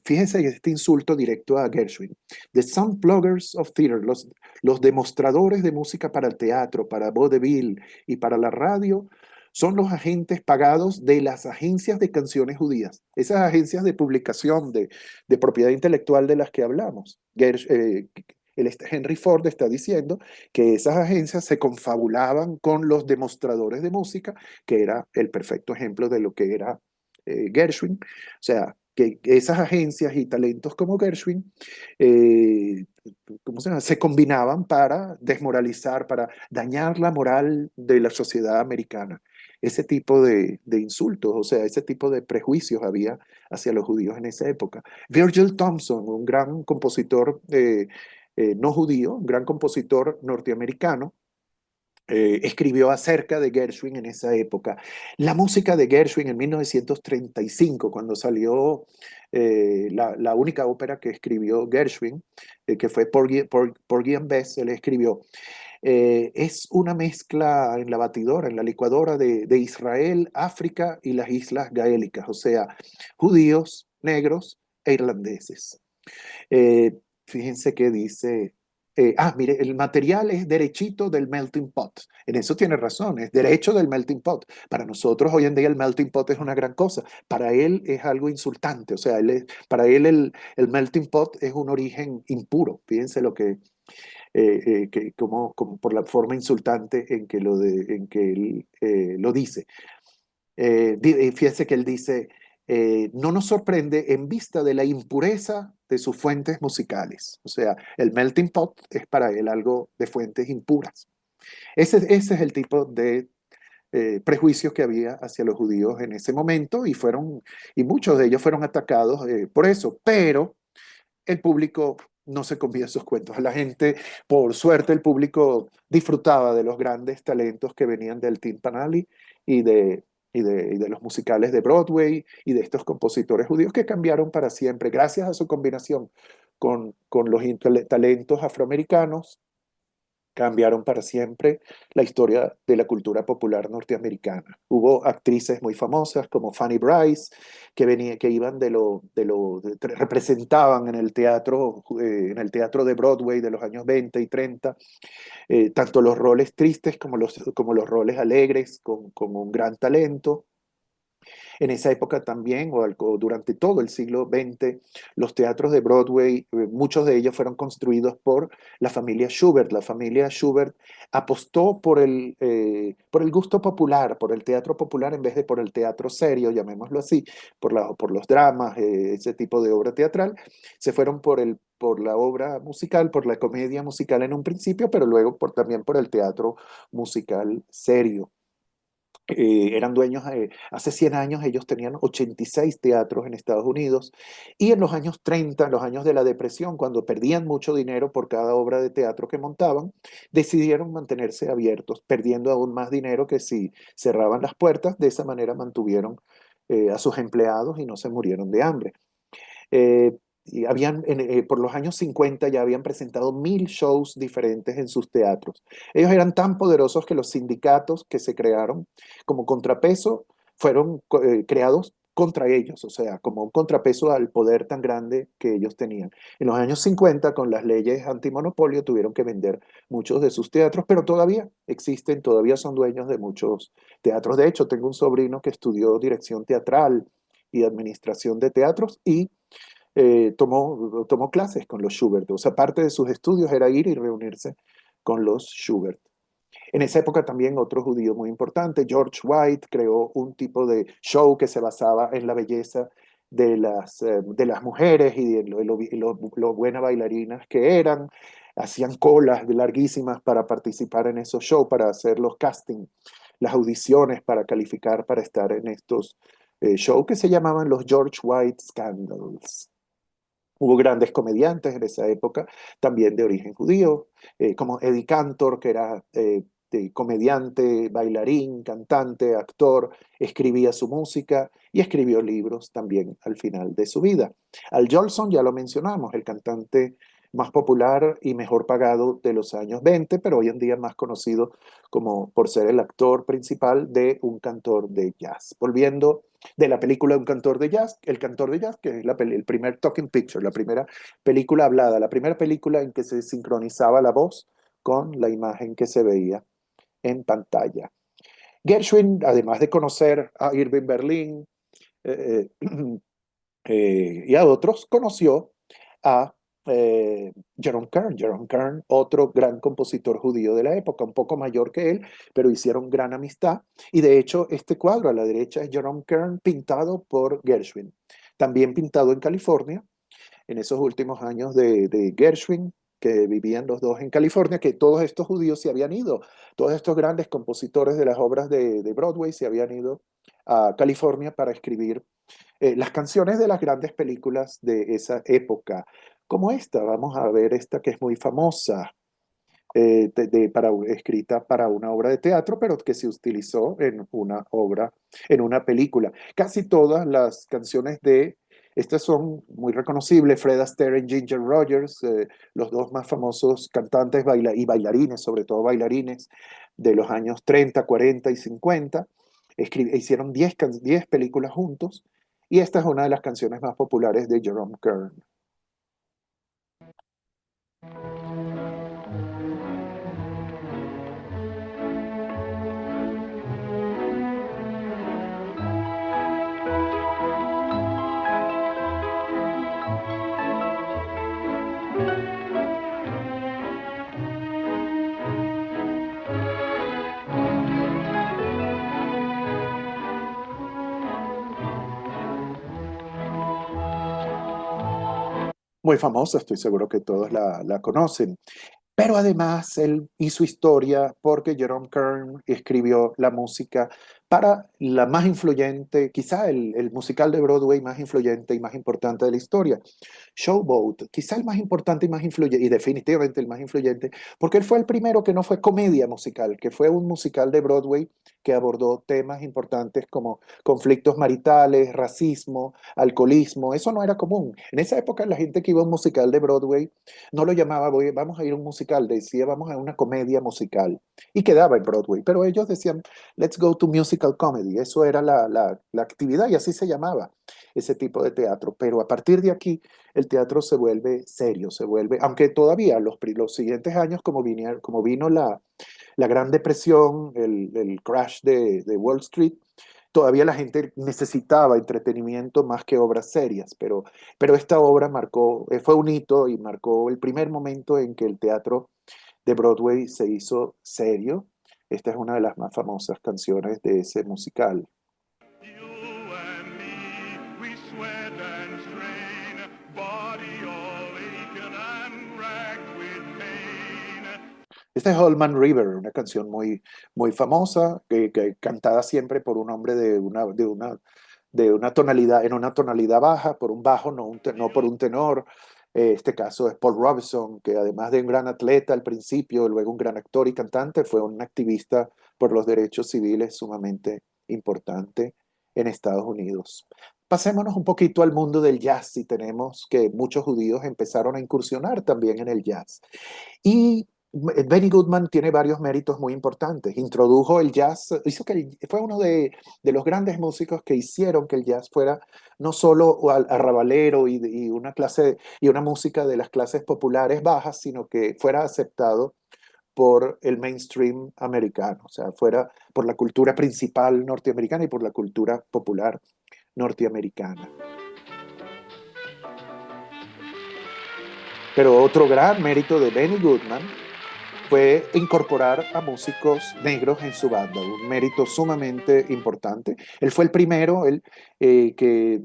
fíjense este insulto directo a Gershwin: the soundpluggers of theater, los demostradores de música para el teatro, para vaudeville y para la radio, son los agentes pagados de las agencias de canciones judías, esas agencias de publicación de propiedad intelectual de las que hablamos. Henry Ford está diciendo que esas agencias se confabulaban con los demostradores de música, que era el perfecto ejemplo de lo que era Gershwin. O sea, que esas agencias y talentos como Gershwin ¿cómo se llama? Se combinaban para desmoralizar, para dañar la moral de la sociedad americana. Ese tipo de insultos, o sea, ese tipo de prejuicios había hacia los judíos en esa época. Virgil Thompson, un gran compositor no judío, un gran compositor norteamericano, escribió acerca de Gershwin en esa época. La música de Gershwin en 1935, cuando salió la única ópera que escribió Gershwin, que fue Porgy and Bess, él escribió, es una mezcla en la batidora, en la licuadora de Israel, África y las islas gaélicas, o sea, judíos, negros e irlandeses. Fíjense que dice... mire, el material es derechito del melting pot. En eso tiene razón, es derecho del melting pot. Para nosotros hoy en día el melting pot es una gran cosa. Para él es algo insultante. O sea, para él el melting pot es un origen impuro. Fíjense lo que como por la forma insultante en que él lo dice. Fíjense que él dice, no nos sorprende en vista de la impureza de sus fuentes musicales. O sea, el melting pot es para él algo de fuentes impuras. Ese es el tipo de prejuicios que había hacia los judíos en ese momento, y muchos de ellos fueron atacados por eso, pero el público no se comía esos cuentos. La gente, por suerte, el público disfrutaba de los grandes talentos que venían del Timpanali y de los musicales de Broadway y de estos compositores judíos que cambiaron para siempre, gracias a su combinación con los talentos afroamericanos. Cambiaron para siempre la historia de la cultura popular norteamericana. Hubo actrices muy famosas como Fanny Brice, que iban representaban en el teatro de Broadway de los años 20 y 30, tanto los roles tristes como los roles alegres, con un gran talento. En esa época también, o durante todo el siglo XX, los teatros de Broadway, muchos de ellos fueron construidos por la familia Schubert. La familia Schubert apostó por el gusto popular, por el teatro popular en vez de por el teatro serio, llamémoslo así, por los dramas, ese tipo de obra teatral. Se fueron por la obra musical, por la comedia musical en un principio, pero luego también por el teatro musical serio. Eran dueños, hace 100 años ellos tenían 86 teatros en Estados Unidos, y en los años 30, en los años de la depresión, cuando perdían mucho dinero por cada obra de teatro que montaban, decidieron mantenerse abiertos, perdiendo aún más dinero que si cerraban las puertas. De esa manera mantuvieron a sus empleados y no se murieron de hambre. Y por los años 50 ya habían presentado 1000 shows diferentes en sus teatros. Ellos eran tan poderosos que los sindicatos que se crearon como contrapeso fueron creados contra ellos, o sea, como un contrapeso al poder tan grande que ellos tenían. En los años 50, con las leyes antimonopolio, tuvieron que vender muchos de sus teatros, pero todavía existen, todavía son dueños de muchos teatros. De hecho, tengo un sobrino que estudió dirección teatral y administración de teatros, y tomó clases con los Schubert. O sea, parte de sus estudios era ir y reunirse con los Schubert. En esa época también otro judío muy importante, George White, creó un tipo de show que se basaba en la belleza de las mujeres y de lo buenas bailarinas que eran. Hacían colas larguísimas para participar en esos shows, para hacer los castings, las audiciones para calificar para estar en estos shows que se llamaban los George White Scandals. Hubo grandes comediantes en esa época, también de origen judío, como Eddie Cantor, que era comediante, bailarín, cantante, actor, escribía su música y escribió libros también al final de su vida. Al Jolson ya lo mencionamos, el cantante más popular y mejor pagado de los años 20, pero hoy en día más conocido como por ser el actor principal de un cantor de jazz. Volviendo de la película Un cantor de jazz, El cantor de jazz, que es el primer talking picture, la primera película hablada, la primera película en que se sincronizaba la voz con la imagen que se veía en pantalla. Gershwin, además de conocer a Irving Berlin y a otros, conoció a Jerome Kern. Jerome Kern, otro gran compositor judío de la época, un poco mayor que él, pero hicieron gran amistad. Y de hecho, este cuadro a la derecha es Jerome Kern pintado por Gershwin. También pintado en California, en esos últimos años de Gershwin, que vivían los dos en California, que todos estos judíos se habían ido, todos estos grandes compositores de las obras de Broadway se habían ido a California para escribir las canciones de las grandes películas de esa época, como esta. Vamos a ver esta que es muy famosa, escrita para una obra de teatro, pero que se utilizó en una obra, en una película. Casi todas las canciones estas son muy reconocibles, Fred Astaire y Ginger Rogers, los dos más famosos cantantes y bailarines, sobre todo bailarines, de los años 30, 40 y 50. Hicieron 10 películas juntos, y esta es una de las canciones más populares de Jerome Kern. Muy famosa, estoy seguro que todos la conocen. Pero además él hizo historia porque Jerome Kern escribió la música para la más influyente, quizá el musical de Broadway más influyente y más importante de la historia, Showboat, quizá el más importante y más influyente, y definitivamente el más influyente, porque él fue el primero que no fue comedia musical, que fue un musical de Broadway que abordó temas importantes como conflictos maritales, racismo, alcoholismo. Eso no era común. En esa época la gente que iba a un musical de Broadway no lo llamaba, vamos a ir a un musical, decía, vamos a una comedia musical. Y quedaba en Broadway, pero ellos decían, let's go to musical comedy. Eso era la actividad y así se llamaba ese tipo de teatro. Pero a partir de aquí, el teatro se vuelve serio, aunque todavía los siguientes años, como vino la Gran Depresión, el crash de Wall Street, todavía la gente necesitaba entretenimiento más que obras serias, pero esta obra fue un hito y marcó el primer momento en que el teatro de Broadway se hizo serio. Esta es una de las más famosas canciones de ese musical. Esta es Old Man River, una canción muy, muy famosa, que cantada siempre por un hombre de una tonalidad, en una tonalidad baja, por un bajo, no por un tenor. Este caso es Paul Robeson, que además de un gran atleta al principio, luego un gran actor y cantante, fue un activista por los derechos civiles sumamente importante en Estados Unidos. Pasémonos un poquito al mundo del jazz, y tenemos que muchos judíos empezaron a incursionar también en el jazz. Y Benny Goodman tiene varios méritos muy importantes. Introdujo el jazz, fue uno de los grandes músicos que hicieron que el jazz fuera no solo arrabalero y una música de las clases populares bajas, sino que fuera aceptado por el mainstream americano, o sea, fuera por la cultura principal norteamericana y por la cultura popular norteamericana. Pero otro gran mérito de Benny Goodman fue incorporar a músicos negros en su banda, un mérito sumamente importante. Él fue el primero que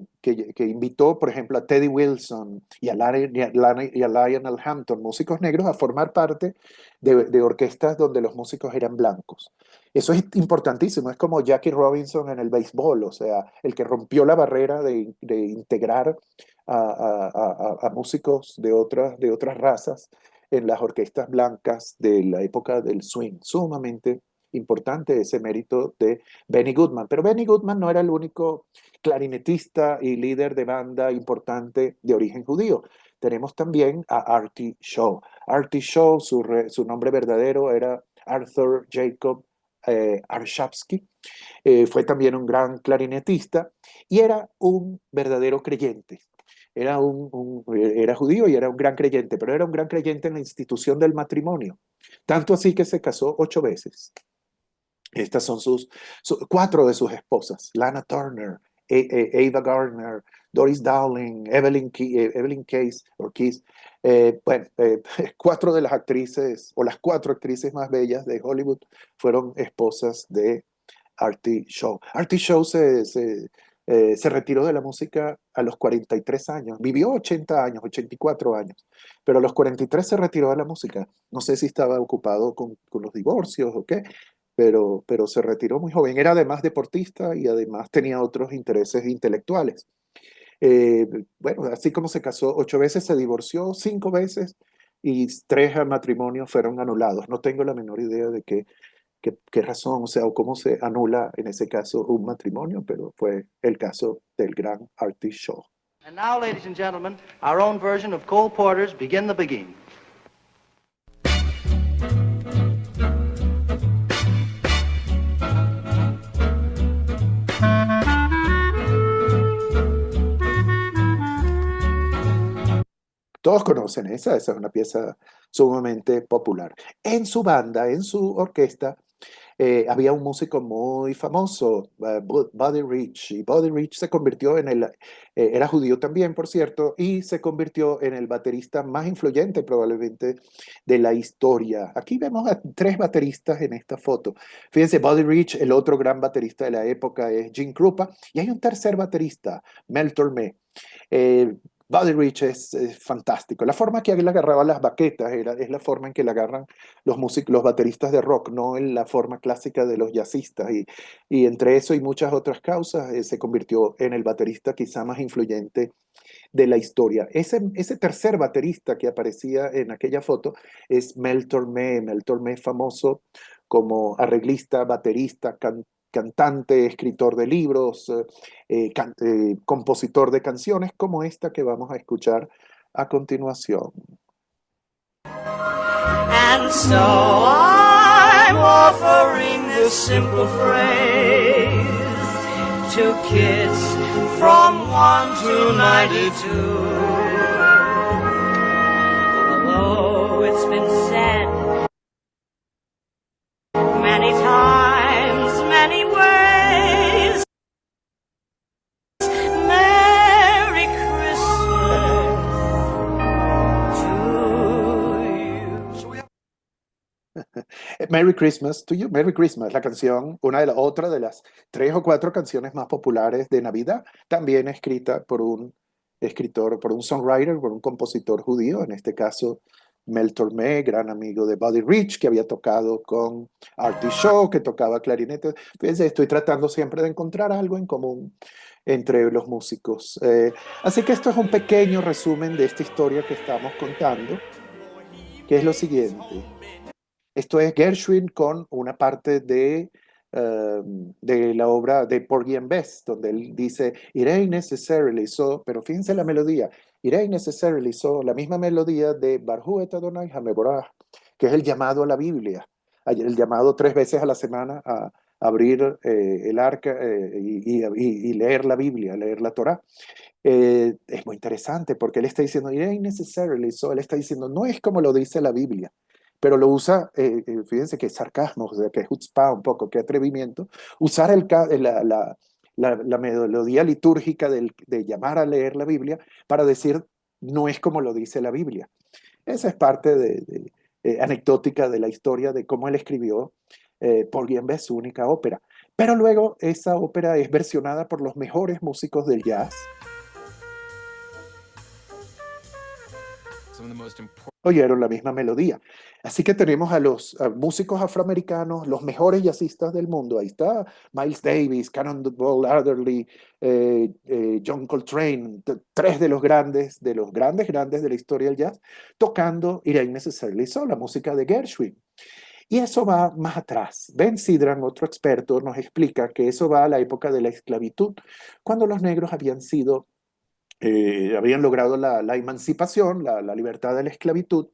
invitó, por ejemplo, a Teddy Wilson y a Lionel Hampton, músicos negros, a formar parte de orquestas donde los músicos eran blancos. Eso es importantísimo, es como Jackie Robinson en el béisbol, o sea, el que rompió la barrera de integrar a músicos de otras razas en las orquestas blancas de la época del swing. Sumamente importante ese mérito de Benny Goodman. Pero Benny Goodman no era el único clarinetista y líder de banda importante de origen judío. Tenemos también a Artie Shaw. Artie Shaw, su nombre verdadero era Arthur Jacob Arshavsky. Fue también un gran clarinetista y era un verdadero creyente. Era judío y era un gran creyente, pero era un gran creyente en la institución del matrimonio. Tanto así que se casó 8 veces. Estas son 4 de sus esposas: Lana Turner, Ava Gardner, Doris Dowling, Evelyn Case, 4 de las actrices, o las 4 actrices más bellas de Hollywood, fueron esposas de Artie Shaw. Artie Shaw se retiró de la música a los 43 años. Vivió 80 años, 84 años, pero a los 43 se retiró de la música. No sé si estaba ocupado con los divorcios o qué, pero se retiró muy joven. Era además deportista y además tenía otros intereses intelectuales. Bueno, así como se casó 8 veces, se divorció 5 veces y 3 matrimonios fueron anulados. No tengo la menor idea de qué razón, o sea, o cómo se anula en ese caso un matrimonio, pero fue el caso del gran Artie Shaw. And now, ladies and gentlemen, our own version of Cole Porter's Begin the Begin. Todos conocen esa es una pieza sumamente popular. En su banda, en su orquesta, había un músico muy famoso, Buddy Rich, y Buddy Rich se convirtió era judío también, por cierto, y se convirtió en el baterista más influyente probablemente de la historia. Aquí vemos a 3 bateristas en esta foto. Fíjense, Buddy Rich, el otro gran baterista de la época es Gene Krupa, y hay un tercer baterista, Mel Tormé. Buddy Rich es fantástico. La forma que él agarraba las baquetas es la forma en que la agarran los bateristas de rock, no en la forma clásica de los jazzistas. Y entre eso y muchas otras causas, se convirtió en el baterista quizá más influyente de la historia. Ese tercer baterista que aparecía en aquella foto es Mel Tormé. Mel Tormé, famoso como arreglista, baterista, cantante, escritor de libros, compositor de canciones como esta que vamos a escuchar a continuación. And so I'm offering this simple phrase to kids from 1 to 92. Although it's been said many times, many ways, Merry Christmas to you. Merry Christmas to you. Merry Christmas, la canción, otra de las 3 o 4 canciones más populares de Navidad, también escrita por un escritor, por un songwriter, por un compositor judío, en este caso Mel Tormé, gran amigo de Buddy Rich, que había tocado con Artie Shaw, que tocaba clarinete. Fíjense, estoy tratando siempre de encontrar algo en común entre los músicos. Así que esto es un pequeño resumen de esta historia que estamos contando, que es lo siguiente. Esto es Gershwin con una parte de la obra de Porgy and Bess, donde él dice, It ain't necessarily so, pero fíjense la melodía, It ain't necessarily so, la misma melodía de Baruch et Adonai Hameborah, que es el llamado a la Biblia, el llamado 3 veces a la semana a abrir el arca y leer la Biblia, leer la Torá. Es muy interesante porque él está diciendo, It ain't necessarily so, él está diciendo, no es como lo dice la Biblia, pero lo usa, fíjense que sarcasmo, o sea, que chutzpah un poco, que atrevimiento, usar la melodía litúrgica de llamar a leer la Biblia para decir no es como lo dice la Biblia. Esa es parte anecdótica de la historia de cómo él escribió Porgy and Bess, su única ópera. Pero luego esa ópera es versionada por los mejores músicos del jazz. Oyeron la misma melodía. Así que tenemos a los músicos afroamericanos, los mejores jazzistas del mundo. Ahí está Miles Davis, Cannonball Adderley, John Coltrane, tres de los grandes de la historia del jazz, tocando It Ain't Necessarily So, la música de Gershwin. Y eso va más atrás. Ben Sidran, otro experto, nos explica que eso va a la época de la esclavitud, cuando los negros habían logrado la emancipación, la libertad de la esclavitud,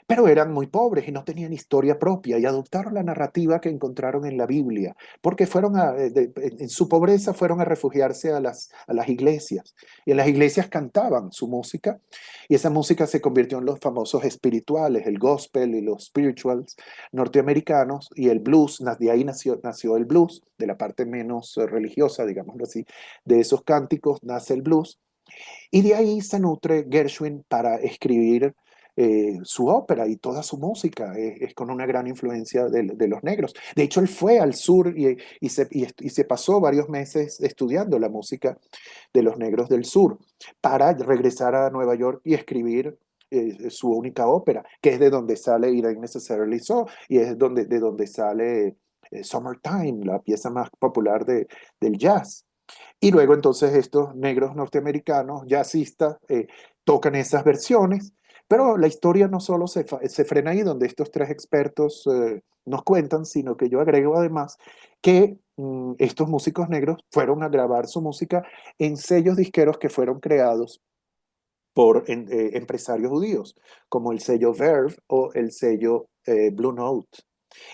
pero eran muy pobres y no tenían historia propia y adoptaron la narrativa que encontraron en la Biblia, porque en su pobreza fueron a refugiarse a las iglesias, y en las iglesias cantaban su música, y esa música se convirtió en los famosos espirituales, el gospel y los spirituals norteamericanos, y el blues, de ahí nació el blues, de la parte menos religiosa, digámoslo así, de esos cánticos nace el blues, y de ahí se nutre Gershwin para escribir su ópera y toda su música es con una gran influencia de los negros. De hecho, él fue al sur y se pasó varios meses estudiando la música de los negros del sur para regresar a Nueva York y escribir su única ópera, que es de donde sale It Ain't Necessarily So, y es de donde sale Summertime, la pieza más popular del jazz. Y luego entonces estos negros norteamericanos jazzistas tocan esas versiones, pero la historia no solo se frena ahí donde estos tres expertos nos cuentan, sino que yo agrego además que estos músicos negros fueron a grabar su música en sellos disqueros que fueron creados por empresarios judíos, como el sello Verve o el sello Blue Note.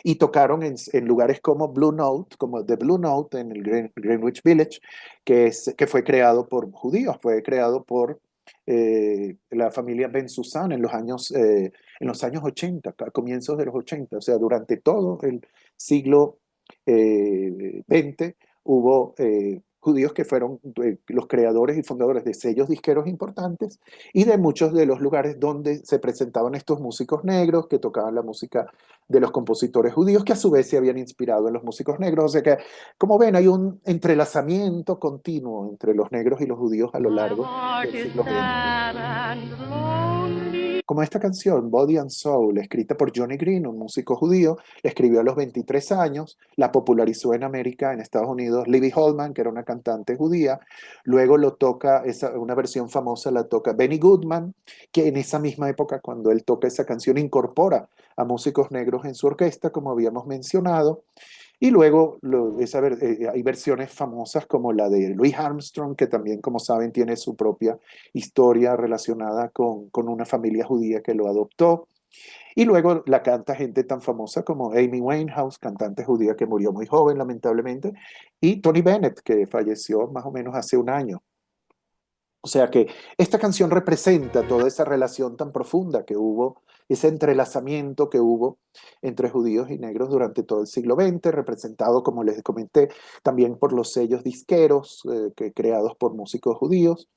Y tocaron en lugares como Blue Note, como The Blue Note en el Greenwich Village, que fue creado por judíos, fue creado por la familia Ben Susan en los años 80, a comienzos de los 80, o sea, durante todo el siglo XX hubo judíos que fueron los creadores y fundadores de sellos disqueros importantes y de muchos de los lugares donde se presentaban estos músicos negros que tocaban la música de los compositores judíos que a su vez se habían inspirado en los músicos negros. O sea que, como ven, hay un entrelazamiento continuo entre los negros y los judíos a lo largo del siglo XX. Como esta canción, Body and Soul, escrita por Johnny Green, un músico judío, la escribió a los 23 años, la popularizó en América, en Estados Unidos, Libby Holman, que era una cantante judía, luego lo toca, una versión famosa la toca Benny Goodman, que en esa misma época, cuando él toca esa canción, incorpora a músicos negros en su orquesta, como habíamos mencionado. Y luego hay versiones famosas como la de Louis Armstrong, que también, como saben, tiene su propia historia relacionada con una familia judía que lo adoptó. Y luego la canta gente tan famosa como Amy Winehouse, cantante judía que murió muy joven, lamentablemente, y Tony Bennett, que falleció más o menos hace un año. O sea que esta canción representa toda esa relación tan profunda que hubo, ese entrelazamiento que hubo entre judíos y negros durante todo el siglo XX, representado, como les comenté, también por los sellos disqueros creados por músicos judíos.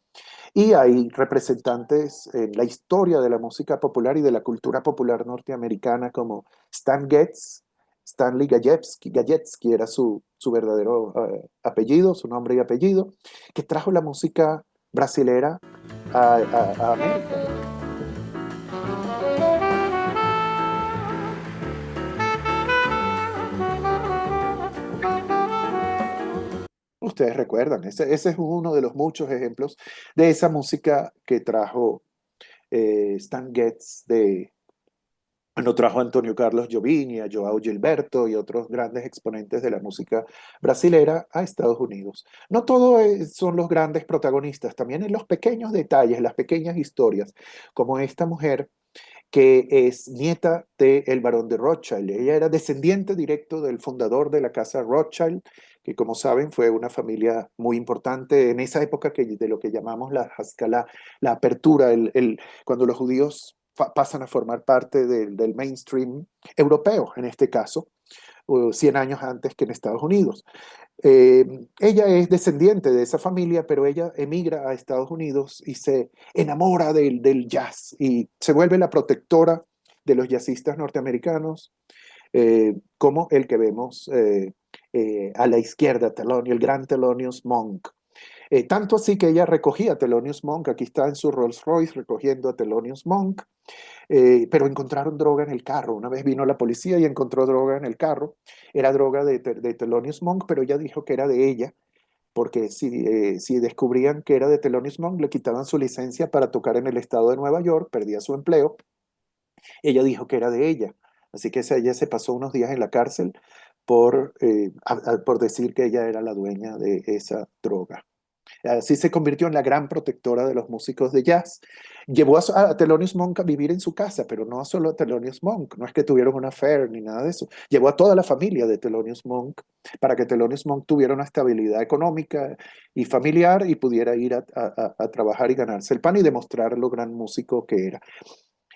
Y hay representantes en la historia de la música popular y de la cultura popular norteamericana como Stan Getz, Stanley Gajewski era su verdadero apellido, su nombre y apellido, que trajo la música brasilera a América. Ustedes recuerdan, ese es uno de los muchos ejemplos de esa música que trajo Stan Getz lo trajo Antonio Carlos Jobim, a Joao Gilberto y otros grandes exponentes de la música brasilera a Estados Unidos. No todos son los grandes protagonistas, también en los pequeños detalles, las pequeñas historias, como esta mujer que es nieta del barón de Rothschild. Ella era descendiente directo del fundador de la casa Rothschild, que como saben fue una familia muy importante en esa época de lo que llamamos la apertura, cuando los judíos pasan a formar parte del mainstream europeo, en este caso, 100 años antes que en Estados Unidos. Ella es descendiente de esa familia, pero ella emigra a Estados Unidos y se enamora del jazz y se vuelve la protectora de los jazzistas norteamericanos, como el que vemos a la izquierda, el gran Thelonious Monk. Tanto así que ella recogía a Thelonious Monk, aquí está en su Rolls Royce recogiendo a Thelonious Monk, pero encontraron droga en el carro. Una vez vino la policía y encontró droga en el carro. Era droga de Thelonious Monk, pero ella dijo que era de ella, porque si descubrían que era de Thelonious Monk, le quitaban su licencia para tocar en el estado de Nueva York, perdía su empleo. Ella dijo que era de ella. Así que ella se pasó unos días en la cárcel por decir que ella era la dueña de esa droga. Así se convirtió en la gran protectora de los músicos de jazz. Llevó a Thelonious Monk a vivir en su casa, pero no solo a Thelonious Monk, no es que tuvieron una affair ni nada de eso. Llevó a toda la familia de Thelonious Monk para que Thelonious Monk tuviera una estabilidad económica y familiar y pudiera ir a trabajar y ganarse el pan y demostrar lo gran músico que era.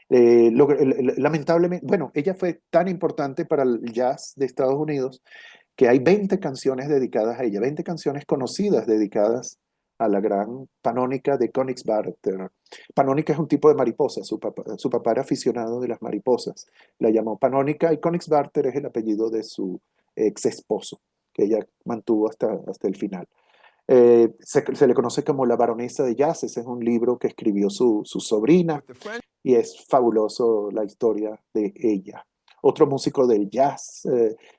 Lamentablemente, bueno, ella fue tan importante para el jazz de Estados Unidos que hay 20 canciones dedicadas a ella, 20 canciones conocidas dedicadas a la gran Panónica de Königswarter. Panónica es un tipo de mariposa, su papá era aficionado de las mariposas, la llamó Panónica, y Königswarter es el apellido de su ex esposo, que ella mantuvo hasta el final. Se le conoce como la baronesa de jazz, ese es un libro que escribió su sobrina, y es fabuloso la historia de ella. Otro músico del jazz,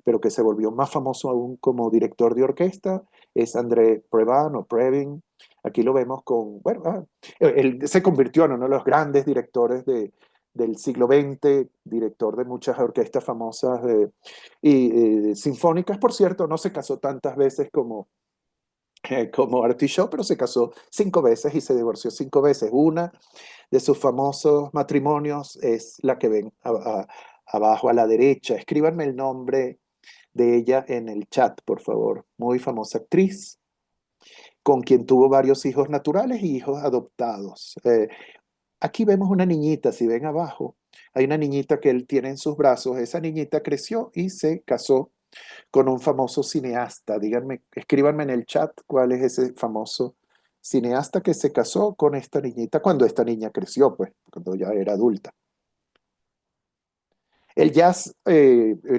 pero que se volvió más famoso aún como director de orquesta, es André Previn. Aquí lo vemos con, bueno, él se convirtió en uno de los grandes directores del siglo XX, director de muchas orquestas famosas y sinfónicas. Por cierto, no se casó tantas veces como Artie Shaw, pero se casó 5 veces y se divorció 5 veces. Una de sus famosos matrimonios es la que ven abajo a la derecha. Escríbanme el nombre de ella en el chat, por favor. Muy famosa actriz, con quien tuvo varios hijos naturales y hijos adoptados. Aquí vemos una niñita, si ven abajo, hay una niñita que él tiene en sus brazos. Esa niñita creció y se casó con un famoso cineasta. Díganme, escríbanme en el chat cuál es ese famoso cineasta que se casó con esta niñita cuando esta niña creció, pues, cuando ya era adulta. El jazz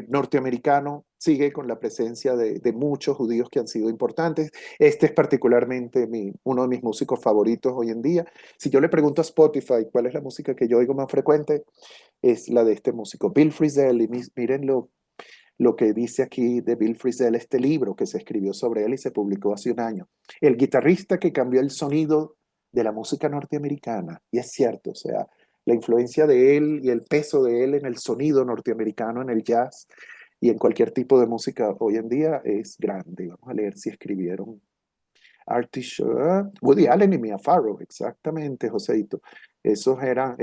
norteamericano sigue con la presencia de muchos judíos que han sido importantes. Este es particularmente uno de mis músicos favoritos hoy en día. Si yo le pregunto a Spotify cuál es la música que yo oigo más frecuente, es la de este músico, Bill Frisell. Y miren lo que dice aquí de Bill Frisell, este libro que se escribió sobre él y se publicó hace un año. El guitarrista que cambió el sonido de la música norteamericana. Y es cierto, o sea, la influencia de él y el peso de él en el sonido norteamericano, en el jazz y en cualquier tipo de música hoy en día es grande. Vamos a leer si escribieron. Artie Shaw, Woody Allen y Mia Farrow, exactamente, Joseito. Esos eran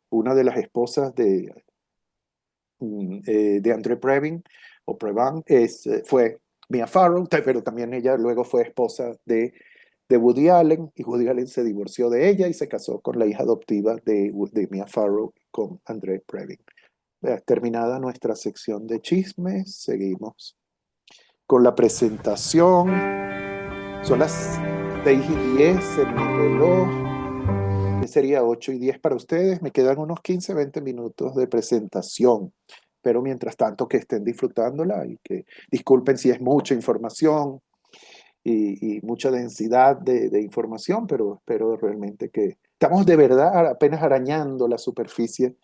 una de las esposas de André Previn, o Previn, fue Mia Farrow, pero también ella luego fue esposa de Woody Allen, y Woody Allen se divorció de ella y se casó con la hija adoptiva de Mia Farrow, con André Previn. Terminada nuestra sección de chismes, seguimos con la presentación. Son las 6:10 en mi reloj. Sería 8:10 para ustedes. Me quedan unos 15-20 minutos de presentación. Pero mientras tanto que estén disfrutándola y que disculpen si es mucha información y mucha densidad de información, pero espero realmente que estamos de verdad apenas arañando la superficie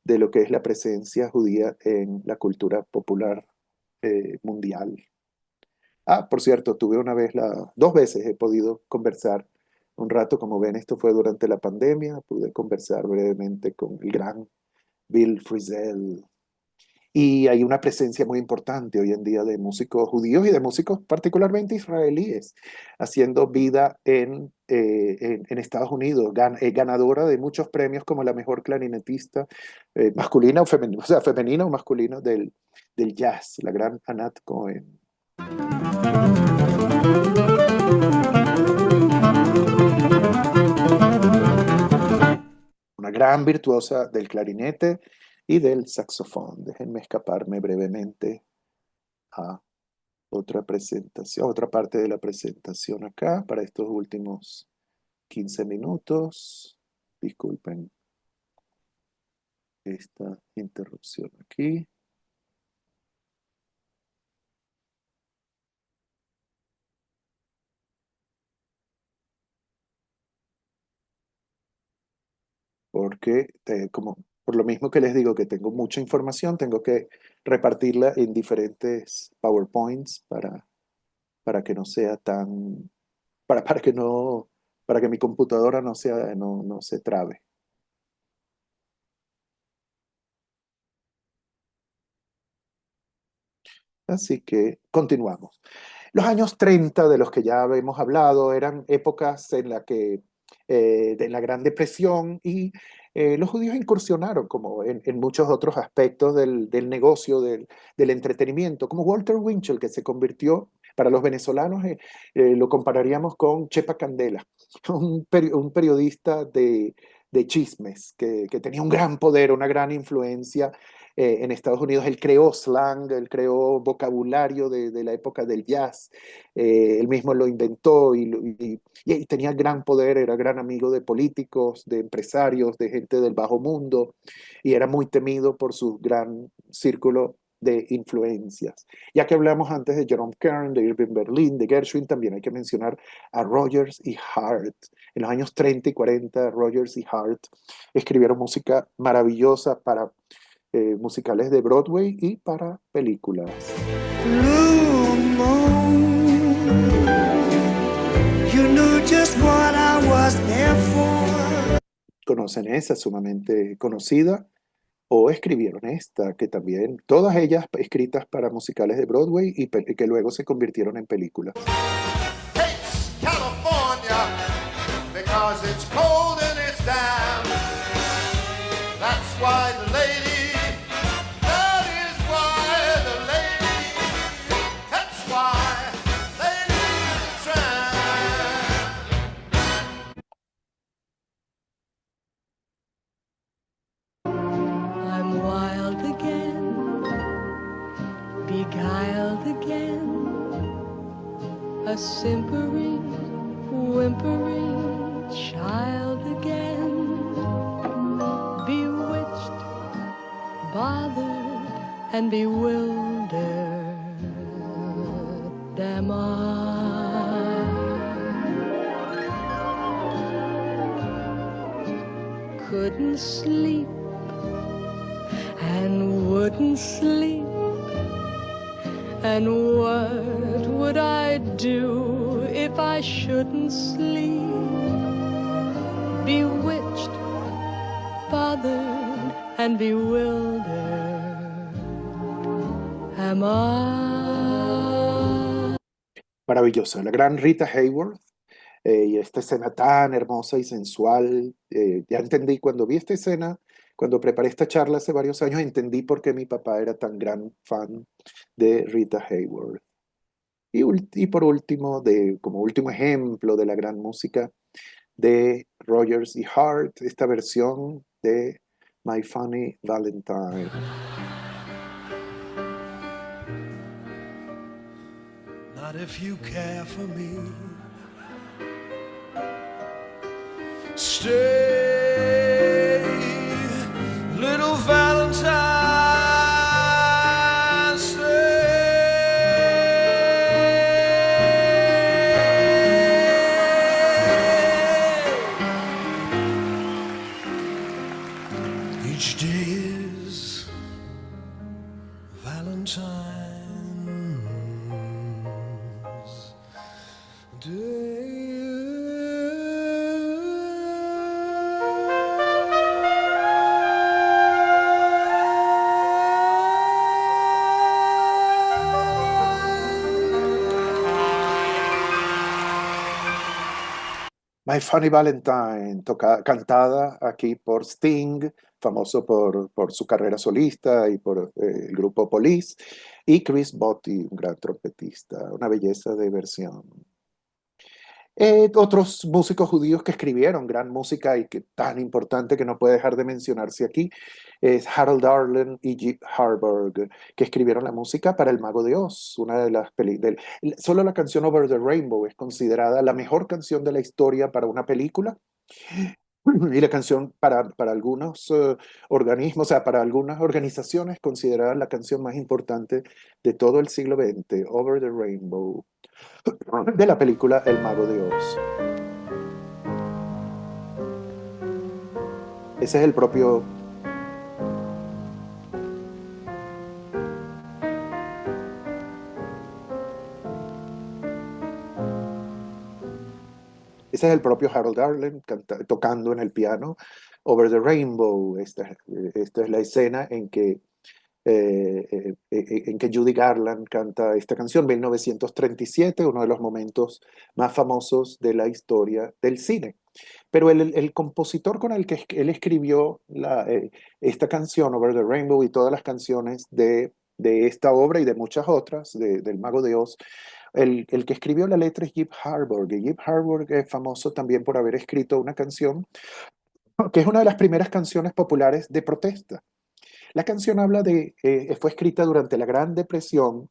de lo que es la presencia judía en la cultura popular mundial. Por cierto, dos veces he podido conversar un rato. Como ven, esto fue durante la pandemia. Pude conversar brevemente con el gran Bill Frisell. Y hay una presencia muy importante hoy en día de músicos judíos y de músicos particularmente israelíes haciendo vida en Estados Unidos, ganadora de muchos premios como la mejor clarinetista masculina o femenina, o sea, femenina o masculina del jazz, la gran Anat Cohen. Una gran virtuosa del clarinete y del saxofón. Déjenme escaparme brevemente a otra presentación, otra parte de la presentación acá para estos últimos 15 minutos. Disculpen esta interrupción aquí. Porque como por lo mismo que les digo que tengo mucha información, tengo que repartirla en diferentes PowerPoints para que no sea tan, para que no, para que mi computadora no se trabe. Así que continuamos. Los años 30, de los que ya hemos hablado, eran épocas en la que, de la Gran Depresión, y los judíos incursionaron como en muchos otros aspectos del negocio, del entretenimiento, como Walter Winchell, que se convirtió, para los venezolanos, lo compararíamos con Chepa Candela, un periodista de chismes que tenía un gran poder, una gran influencia en Estados Unidos. Él creó slang, él creó vocabulario de la época del jazz, él mismo lo inventó y tenía gran poder, era gran amigo de políticos, de empresarios, de gente del bajo mundo, y era muy temido por su gran círculo de influencias. Ya que hablamos antes de Jerome Kern, de Irving Berlin, de Gershwin, también hay que mencionar a Rodgers y Hart. En los años 30 y 40, Rodgers y Hart escribieron música maravillosa para musicales de Broadway y para películas. Blue moon, you knew just what I was there for. Conocen esa, sumamente conocida, o escribieron esta, que también, todas ellas escritas para musicales de Broadway y que luego se convirtieron en películas. Hates California because it's cold and it's damp. That's why the lady, that is why the lady, that's why Lady Tramp. I'm wild again, beguiled again, a simpering, whimpering child again, bewitched, bothered, and bewildered am I. Couldn't sleep and wouldn't sleep, and what would I do if I shouldn't sleep? Bewitched, bothered, and bewildered am I. Maravillosa, la gran Rita Hayworth, y esta escena tan hermosa y sensual. Ya entendí cuando vi esta escena, cuando preparé esta charla hace varios años, entendí por qué mi papá era tan gran fan de Rita Hayworth. Y por último, como último ejemplo de la gran música de Rodgers y Hart, esta versión de My Funny Valentine. Not if you care for me. Stay, little Valentine, stay. Each day is Valentine's Day. My Funny Valentine, cantada aquí por Sting, famoso por su carrera solista y por el grupo Police, y Chris Botti, un gran trompetista, una belleza de versión. Otros músicos judíos que escribieron gran música y que tan importante que no puede dejar de mencionarse aquí es Harold Arlen y Jeep Harburg, que escribieron la música para El Mago de Oz, una de las películas. Solo la canción Over the Rainbow es considerada la mejor canción de la historia para una película. Y la canción para algunos organismos, o sea, para algunas organizaciones, considerada la canción más importante de todo el siglo XX, Over the Rainbow, de la película El Mago de Oz. Ese es el propio... Ese es el propio Harold Arlen tocando en el piano Over the Rainbow. Esta es la escena en que Judy Garland canta esta canción, 1937, uno de los momentos más famosos de la historia del cine. Pero el compositor con el que él escribió esta canción, Over the Rainbow, y todas las canciones de esta obra y de muchas otras, del Mago de Oz, el que escribió la letra es Jeep Harburg. Y Jeep Harburg es famoso también por haber escrito una canción que es una de las primeras canciones populares de protesta. La canción habla fue escrita durante la Gran Depresión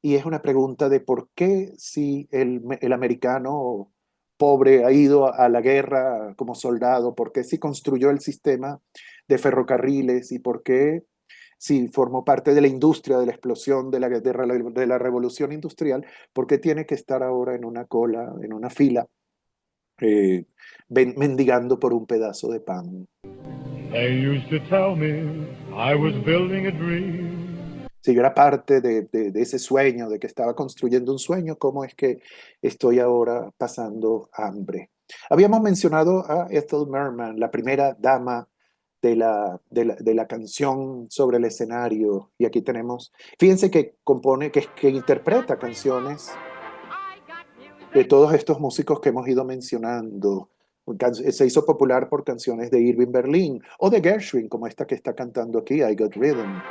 y es una pregunta de por qué si el americano pobre ha ido a la guerra como soldado, por qué si construyó el sistema de ferrocarriles y por qué si formó parte de la industria de la explosión de la revolución industrial, por qué tiene que estar ahora en una cola, en una fila, mendigando por un pedazo de pan. They used to tell me I was building a dream. Si yo era parte de ese sueño, de que estaba construyendo un sueño, ¿cómo es que estoy ahora pasando hambre? Habíamos mencionado a Ethel Merman, la primera dama de la canción sobre el escenario. Y aquí tenemos, fíjense que compone, que interpreta canciones de todos estos músicos que hemos ido mencionando. Se hizo popular por canciones de Irving Berlin o de Gershwin, como esta que está cantando aquí, I Got Rhythm.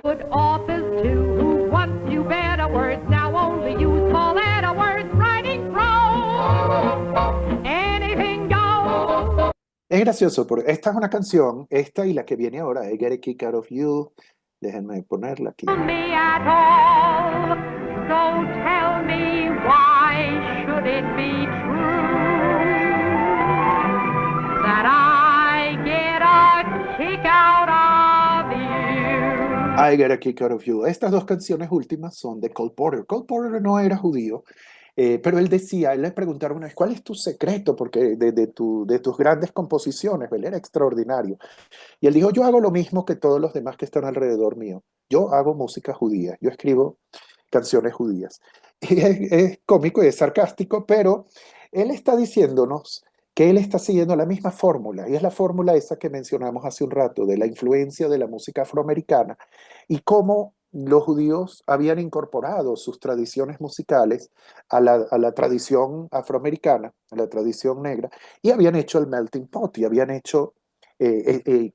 Good authors too, who once knew better words, now only use small letter words, writing prose. Anything goes. Es gracioso, porque esta es una canción, esta y la que viene ahora, I Get a Kick Out of You. Déjenme ponerla aquí. Me at all, so tell me why should it be true that I get a kick out of you? I Get a Kick Out of You. Estas dos canciones últimas son de Cole Porter. Cole Porter no era judío, pero él le preguntaron una vez, ¿cuál es tu secreto? Porque de tus grandes composiciones, él era extraordinario. Y él dijo, yo hago lo mismo que todos los demás que están alrededor mío. Yo hago música judía, yo escribo canciones judías. Y es cómico y es sarcástico, pero él está diciéndonos que él está siguiendo la misma fórmula, y es la fórmula esa que mencionamos hace un rato, de la influencia de la música afroamericana, y cómo los judíos habían incorporado sus tradiciones musicales a la tradición afroamericana, a la tradición negra, y habían hecho el melting pot, y habían hecho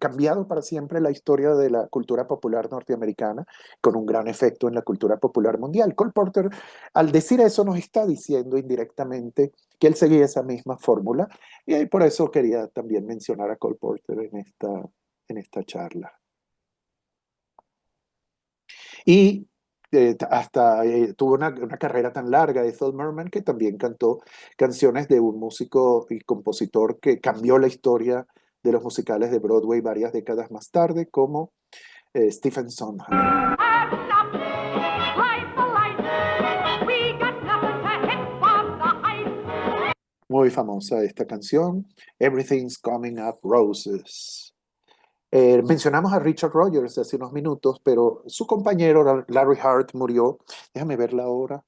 cambiado para siempre la historia de la cultura popular norteamericana, con un gran efecto en la cultura popular mundial. Cole Porter, al decir eso, nos está diciendo indirectamente que él seguía esa misma fórmula, y por eso quería también mencionar a Cole Porter en esta charla. Y tuvo una carrera tan larga, Ethel Merman, que también cantó canciones de un músico y compositor que cambió la historia de los musicales de Broadway varias décadas más tarde, como Stephen Sondheim. Muy famosa esta canción, Everything's Coming Up Roses. Mencionamos a Richard Rogers hace unos minutos, pero su compañero Larry Hart murió. Déjame ver la hora.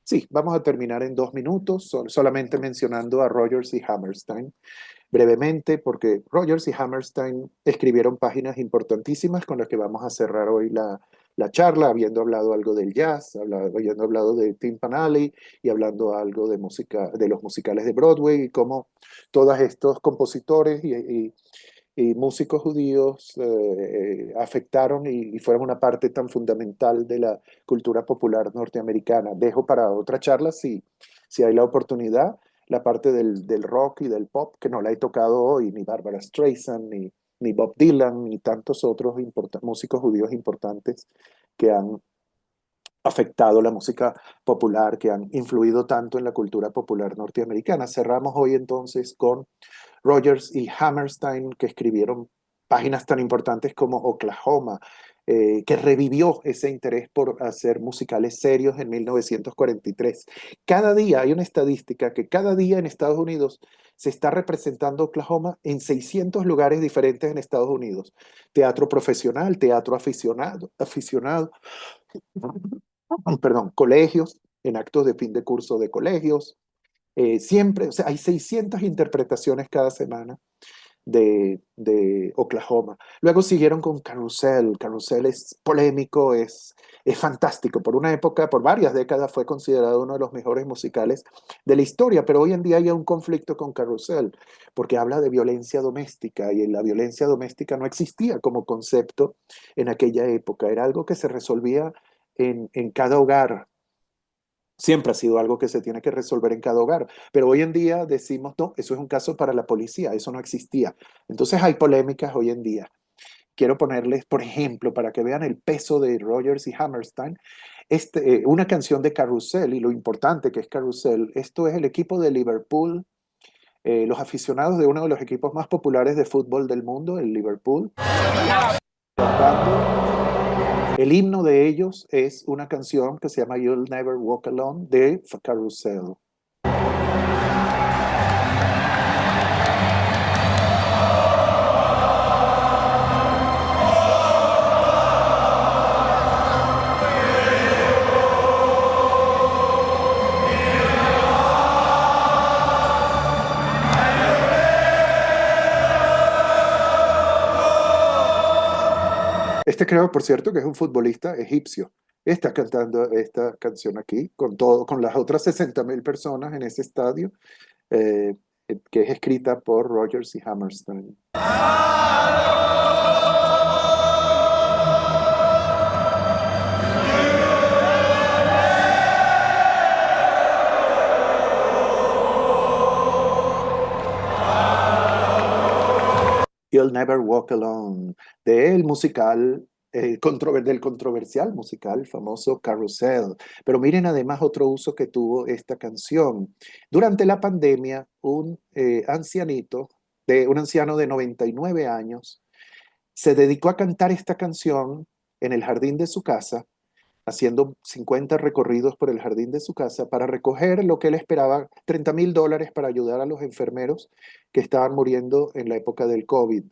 Sí, vamos a terminar en 2 minutos, solamente mencionando a Rogers y Hammerstein brevemente, porque Rogers y Hammerstein escribieron páginas importantísimas con las que vamos a cerrar hoy la la charla, habiendo hablado algo del jazz, habiendo hablado de Tin Pan Alley y hablando algo de música, de los musicales de Broadway y cómo todos estos compositores y músicos judíos afectaron y fueron una parte tan fundamental de la cultura popular norteamericana. Dejo para otra charla, si hay la oportunidad, la parte del rock y del pop, que no la he tocado hoy, ni Barbara Streisand, ni Bob Dylan, ni tantos otros músicos judíos importantes que han afectado la música popular, que han influido tanto en la cultura popular norteamericana. Cerramos hoy entonces con Rodgers y Hammerstein, que escribieron páginas tan importantes como Oklahoma, que revivió ese interés por hacer musicales serios en 1943. Cada día hay una estadística que cada día en Estados Unidos se está representando Oklahoma en 600 lugares diferentes en Estados Unidos. Teatro profesional, teatro aficionado, perdón, colegios, en actos de fin de curso de colegios. Siempre, o sea, hay 600 interpretaciones cada semana de Oklahoma. Luego siguieron con Carousel. Carousel es polémico, es fantástico. Por una época, por varias décadas, fue considerado uno de los mejores musicales de la historia, pero hoy en día hay un conflicto con Carousel, porque habla de violencia doméstica, y la violencia doméstica no existía como concepto en aquella época. Era algo que se resolvía en cada hogar. Siempre ha sido algo que se tiene que resolver en cada hogar, pero hoy en día decimos, no, eso es un caso para la policía, eso no existía. Entonces hay polémicas hoy en día. Quiero ponerles, por ejemplo, para que vean el peso de Rodgers y Hammerstein, una canción de Carousel y lo importante que es Carousel. Esto es el equipo de Liverpool, los aficionados de uno de los equipos más populares de fútbol del mundo, el Liverpool. El himno de ellos es una canción que se llama You'll Never Walk Alone de Carousel. Creo, por cierto, que es un futbolista egipcio. Está cantando esta canción aquí con las otras 60,000 personas en ese estadio, que es escrita por Rodgers y Hammerstein. You'll Never Walk Alone, del musical, del controversial musical famoso Carousel. Pero miren además otro uso que tuvo esta canción. Durante la pandemia, un anciano de 99 años, se dedicó a cantar esta canción en el jardín de su casa, haciendo 50 recorridos por el jardín de su casa para recoger lo que él esperaba, $30,000 para ayudar a los enfermeros que estaban muriendo en la época del COVID.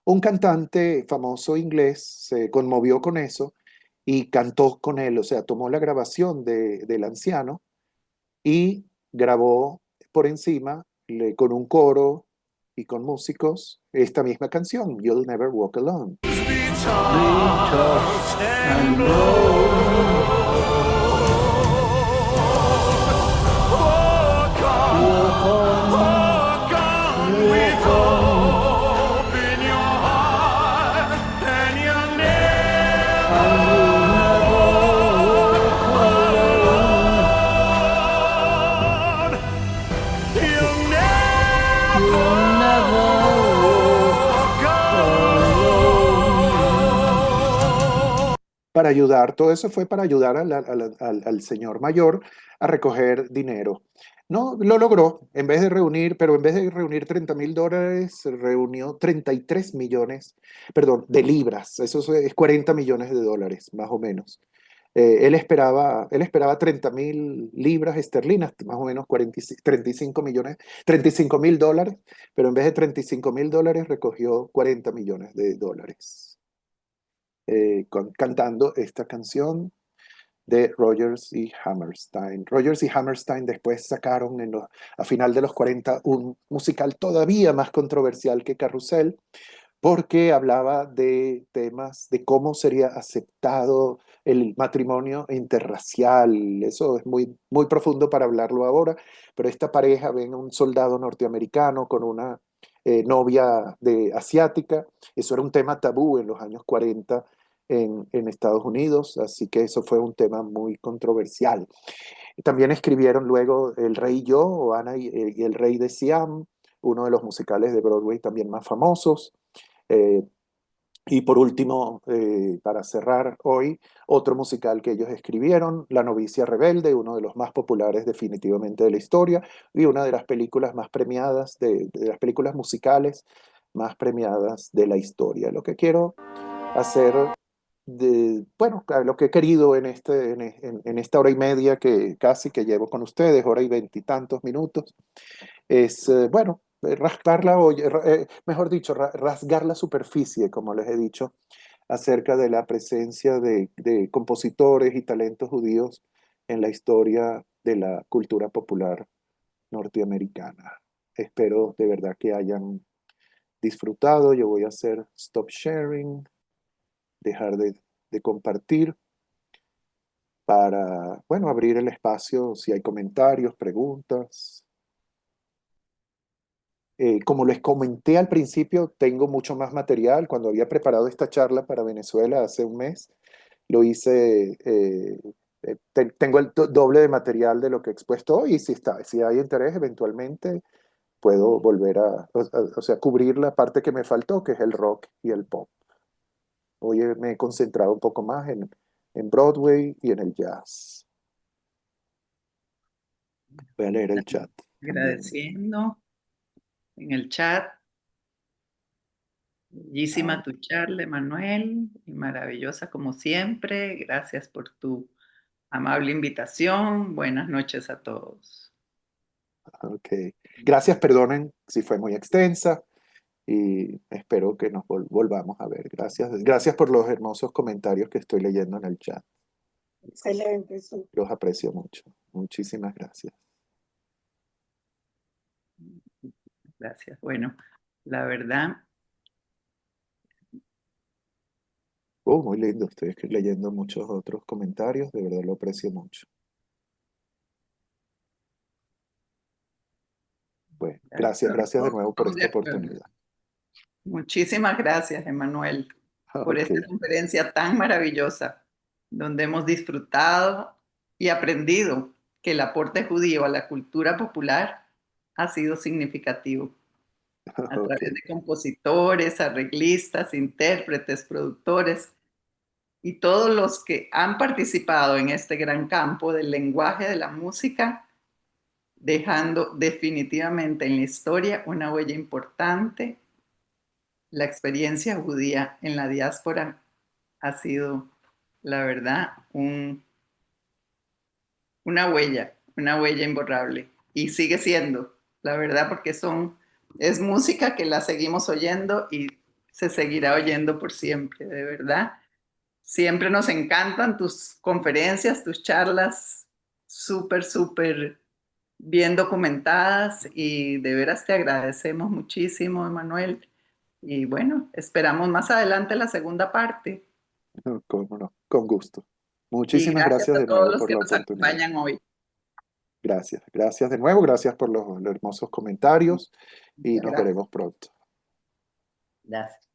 Un cantante famoso inglés se conmovió con eso y cantó con él, o sea, tomó la grabación del anciano y grabó por encima con un coro y con músicos esta misma canción, You'll Never Walk Alone. Para ayudar, todo eso fue para ayudar al señor mayor a recoger dinero. No, lo logró, en vez de reunir $30,000, reunió 33 millones, perdón, de libras, eso es 40 millones de dólares, más o menos. Él esperaba 30,000 libras esterlinas, más o menos 35,000 dólares, pero en vez de 35,000 dólares recogió 40 millones de dólares. Cantando esta canción de Rodgers y Hammerstein. Rodgers y Hammerstein después sacaron a final de los 40 un musical todavía más controversial que Carrusel, porque hablaba de temas de cómo sería aceptado el matrimonio interracial. Eso es muy, muy profundo para hablarlo ahora, pero esta pareja ven a un soldado norteamericano con una novia asiática. Eso era un tema tabú en los años 40 en Estados Unidos, así que eso fue un tema muy controversial. También escribieron luego El Rey y Yo, o Ana y el Rey de Siam, uno de los musicales de Broadway también más famosos. Y por último, para cerrar hoy, otro musical que ellos escribieron, La Novicia Rebelde, uno de los más populares definitivamente de la historia, y una de las películas más premiadas, de las películas musicales más premiadas de la historia. Lo que quiero hacer, bueno, lo que he querido en esta hora y media que casi que llevo con ustedes, hora y 20 y tantos minutos, es, bueno, rasgar la olla, mejor dicho, rasgar la superficie, como les he dicho, acerca de la presencia de compositores y talentos judíos en la historia de la cultura popular norteamericana. Espero de verdad que hayan disfrutado. Yo voy a hacer stop sharing, dejar de compartir para, bueno, abrir el espacio si hay comentarios, preguntas. Como les comenté al principio, tengo mucho más material. Cuando había preparado esta charla para Venezuela hace un mes, lo hice, tengo el doble de material de lo que he expuesto hoy, y si hay interés, eventualmente puedo volver o sea, cubrir la parte que me faltó, que es el rock y el pop. Hoy me he concentrado un poco más en Broadway y en el jazz. Voy a leer el chat. Agradeciendo en el chat. Bellísima tu charla, Emanuel, y maravillosa como siempre. Gracias por tu amable invitación. Buenas noches a todos. Ok. Gracias, perdonen si fue muy extensa, y espero que nos volvamos a ver. Gracias por los hermosos comentarios que estoy leyendo en el chat. Excelente. Sí. Los aprecio mucho. Muchísimas gracias. Gracias. Bueno, la verdad. Muy lindo. Estoy leyendo muchos otros comentarios. De verdad lo aprecio mucho. Bueno, gracias de nuevo por esta oportunidad. Muchísimas gracias, Emanuel, por esta conferencia tan maravillosa, donde hemos disfrutado y aprendido que el aporte judío a la cultura popular ha sido significativo. A través de compositores, arreglistas, intérpretes, productores y todos los que han participado en este gran campo del lenguaje de la música, dejando definitivamente en la historia una huella importante. La experiencia judía en la diáspora ha sido, la verdad, una huella imborrable. Y sigue siendo, la verdad, porque es música que la seguimos oyendo y se seguirá oyendo por siempre, de verdad. Siempre nos encantan tus conferencias, tus charlas, súper, súper bien documentadas, y de veras te agradecemos muchísimo, Emanuel. Y bueno, esperamos más adelante la segunda parte. Cómo no, con gusto. Muchísimas gracias de nuevo por la oportunidad. Nos acompañan hoy. Gracias de nuevo, gracias por los hermosos comentarios, y nos veremos pronto. Gracias.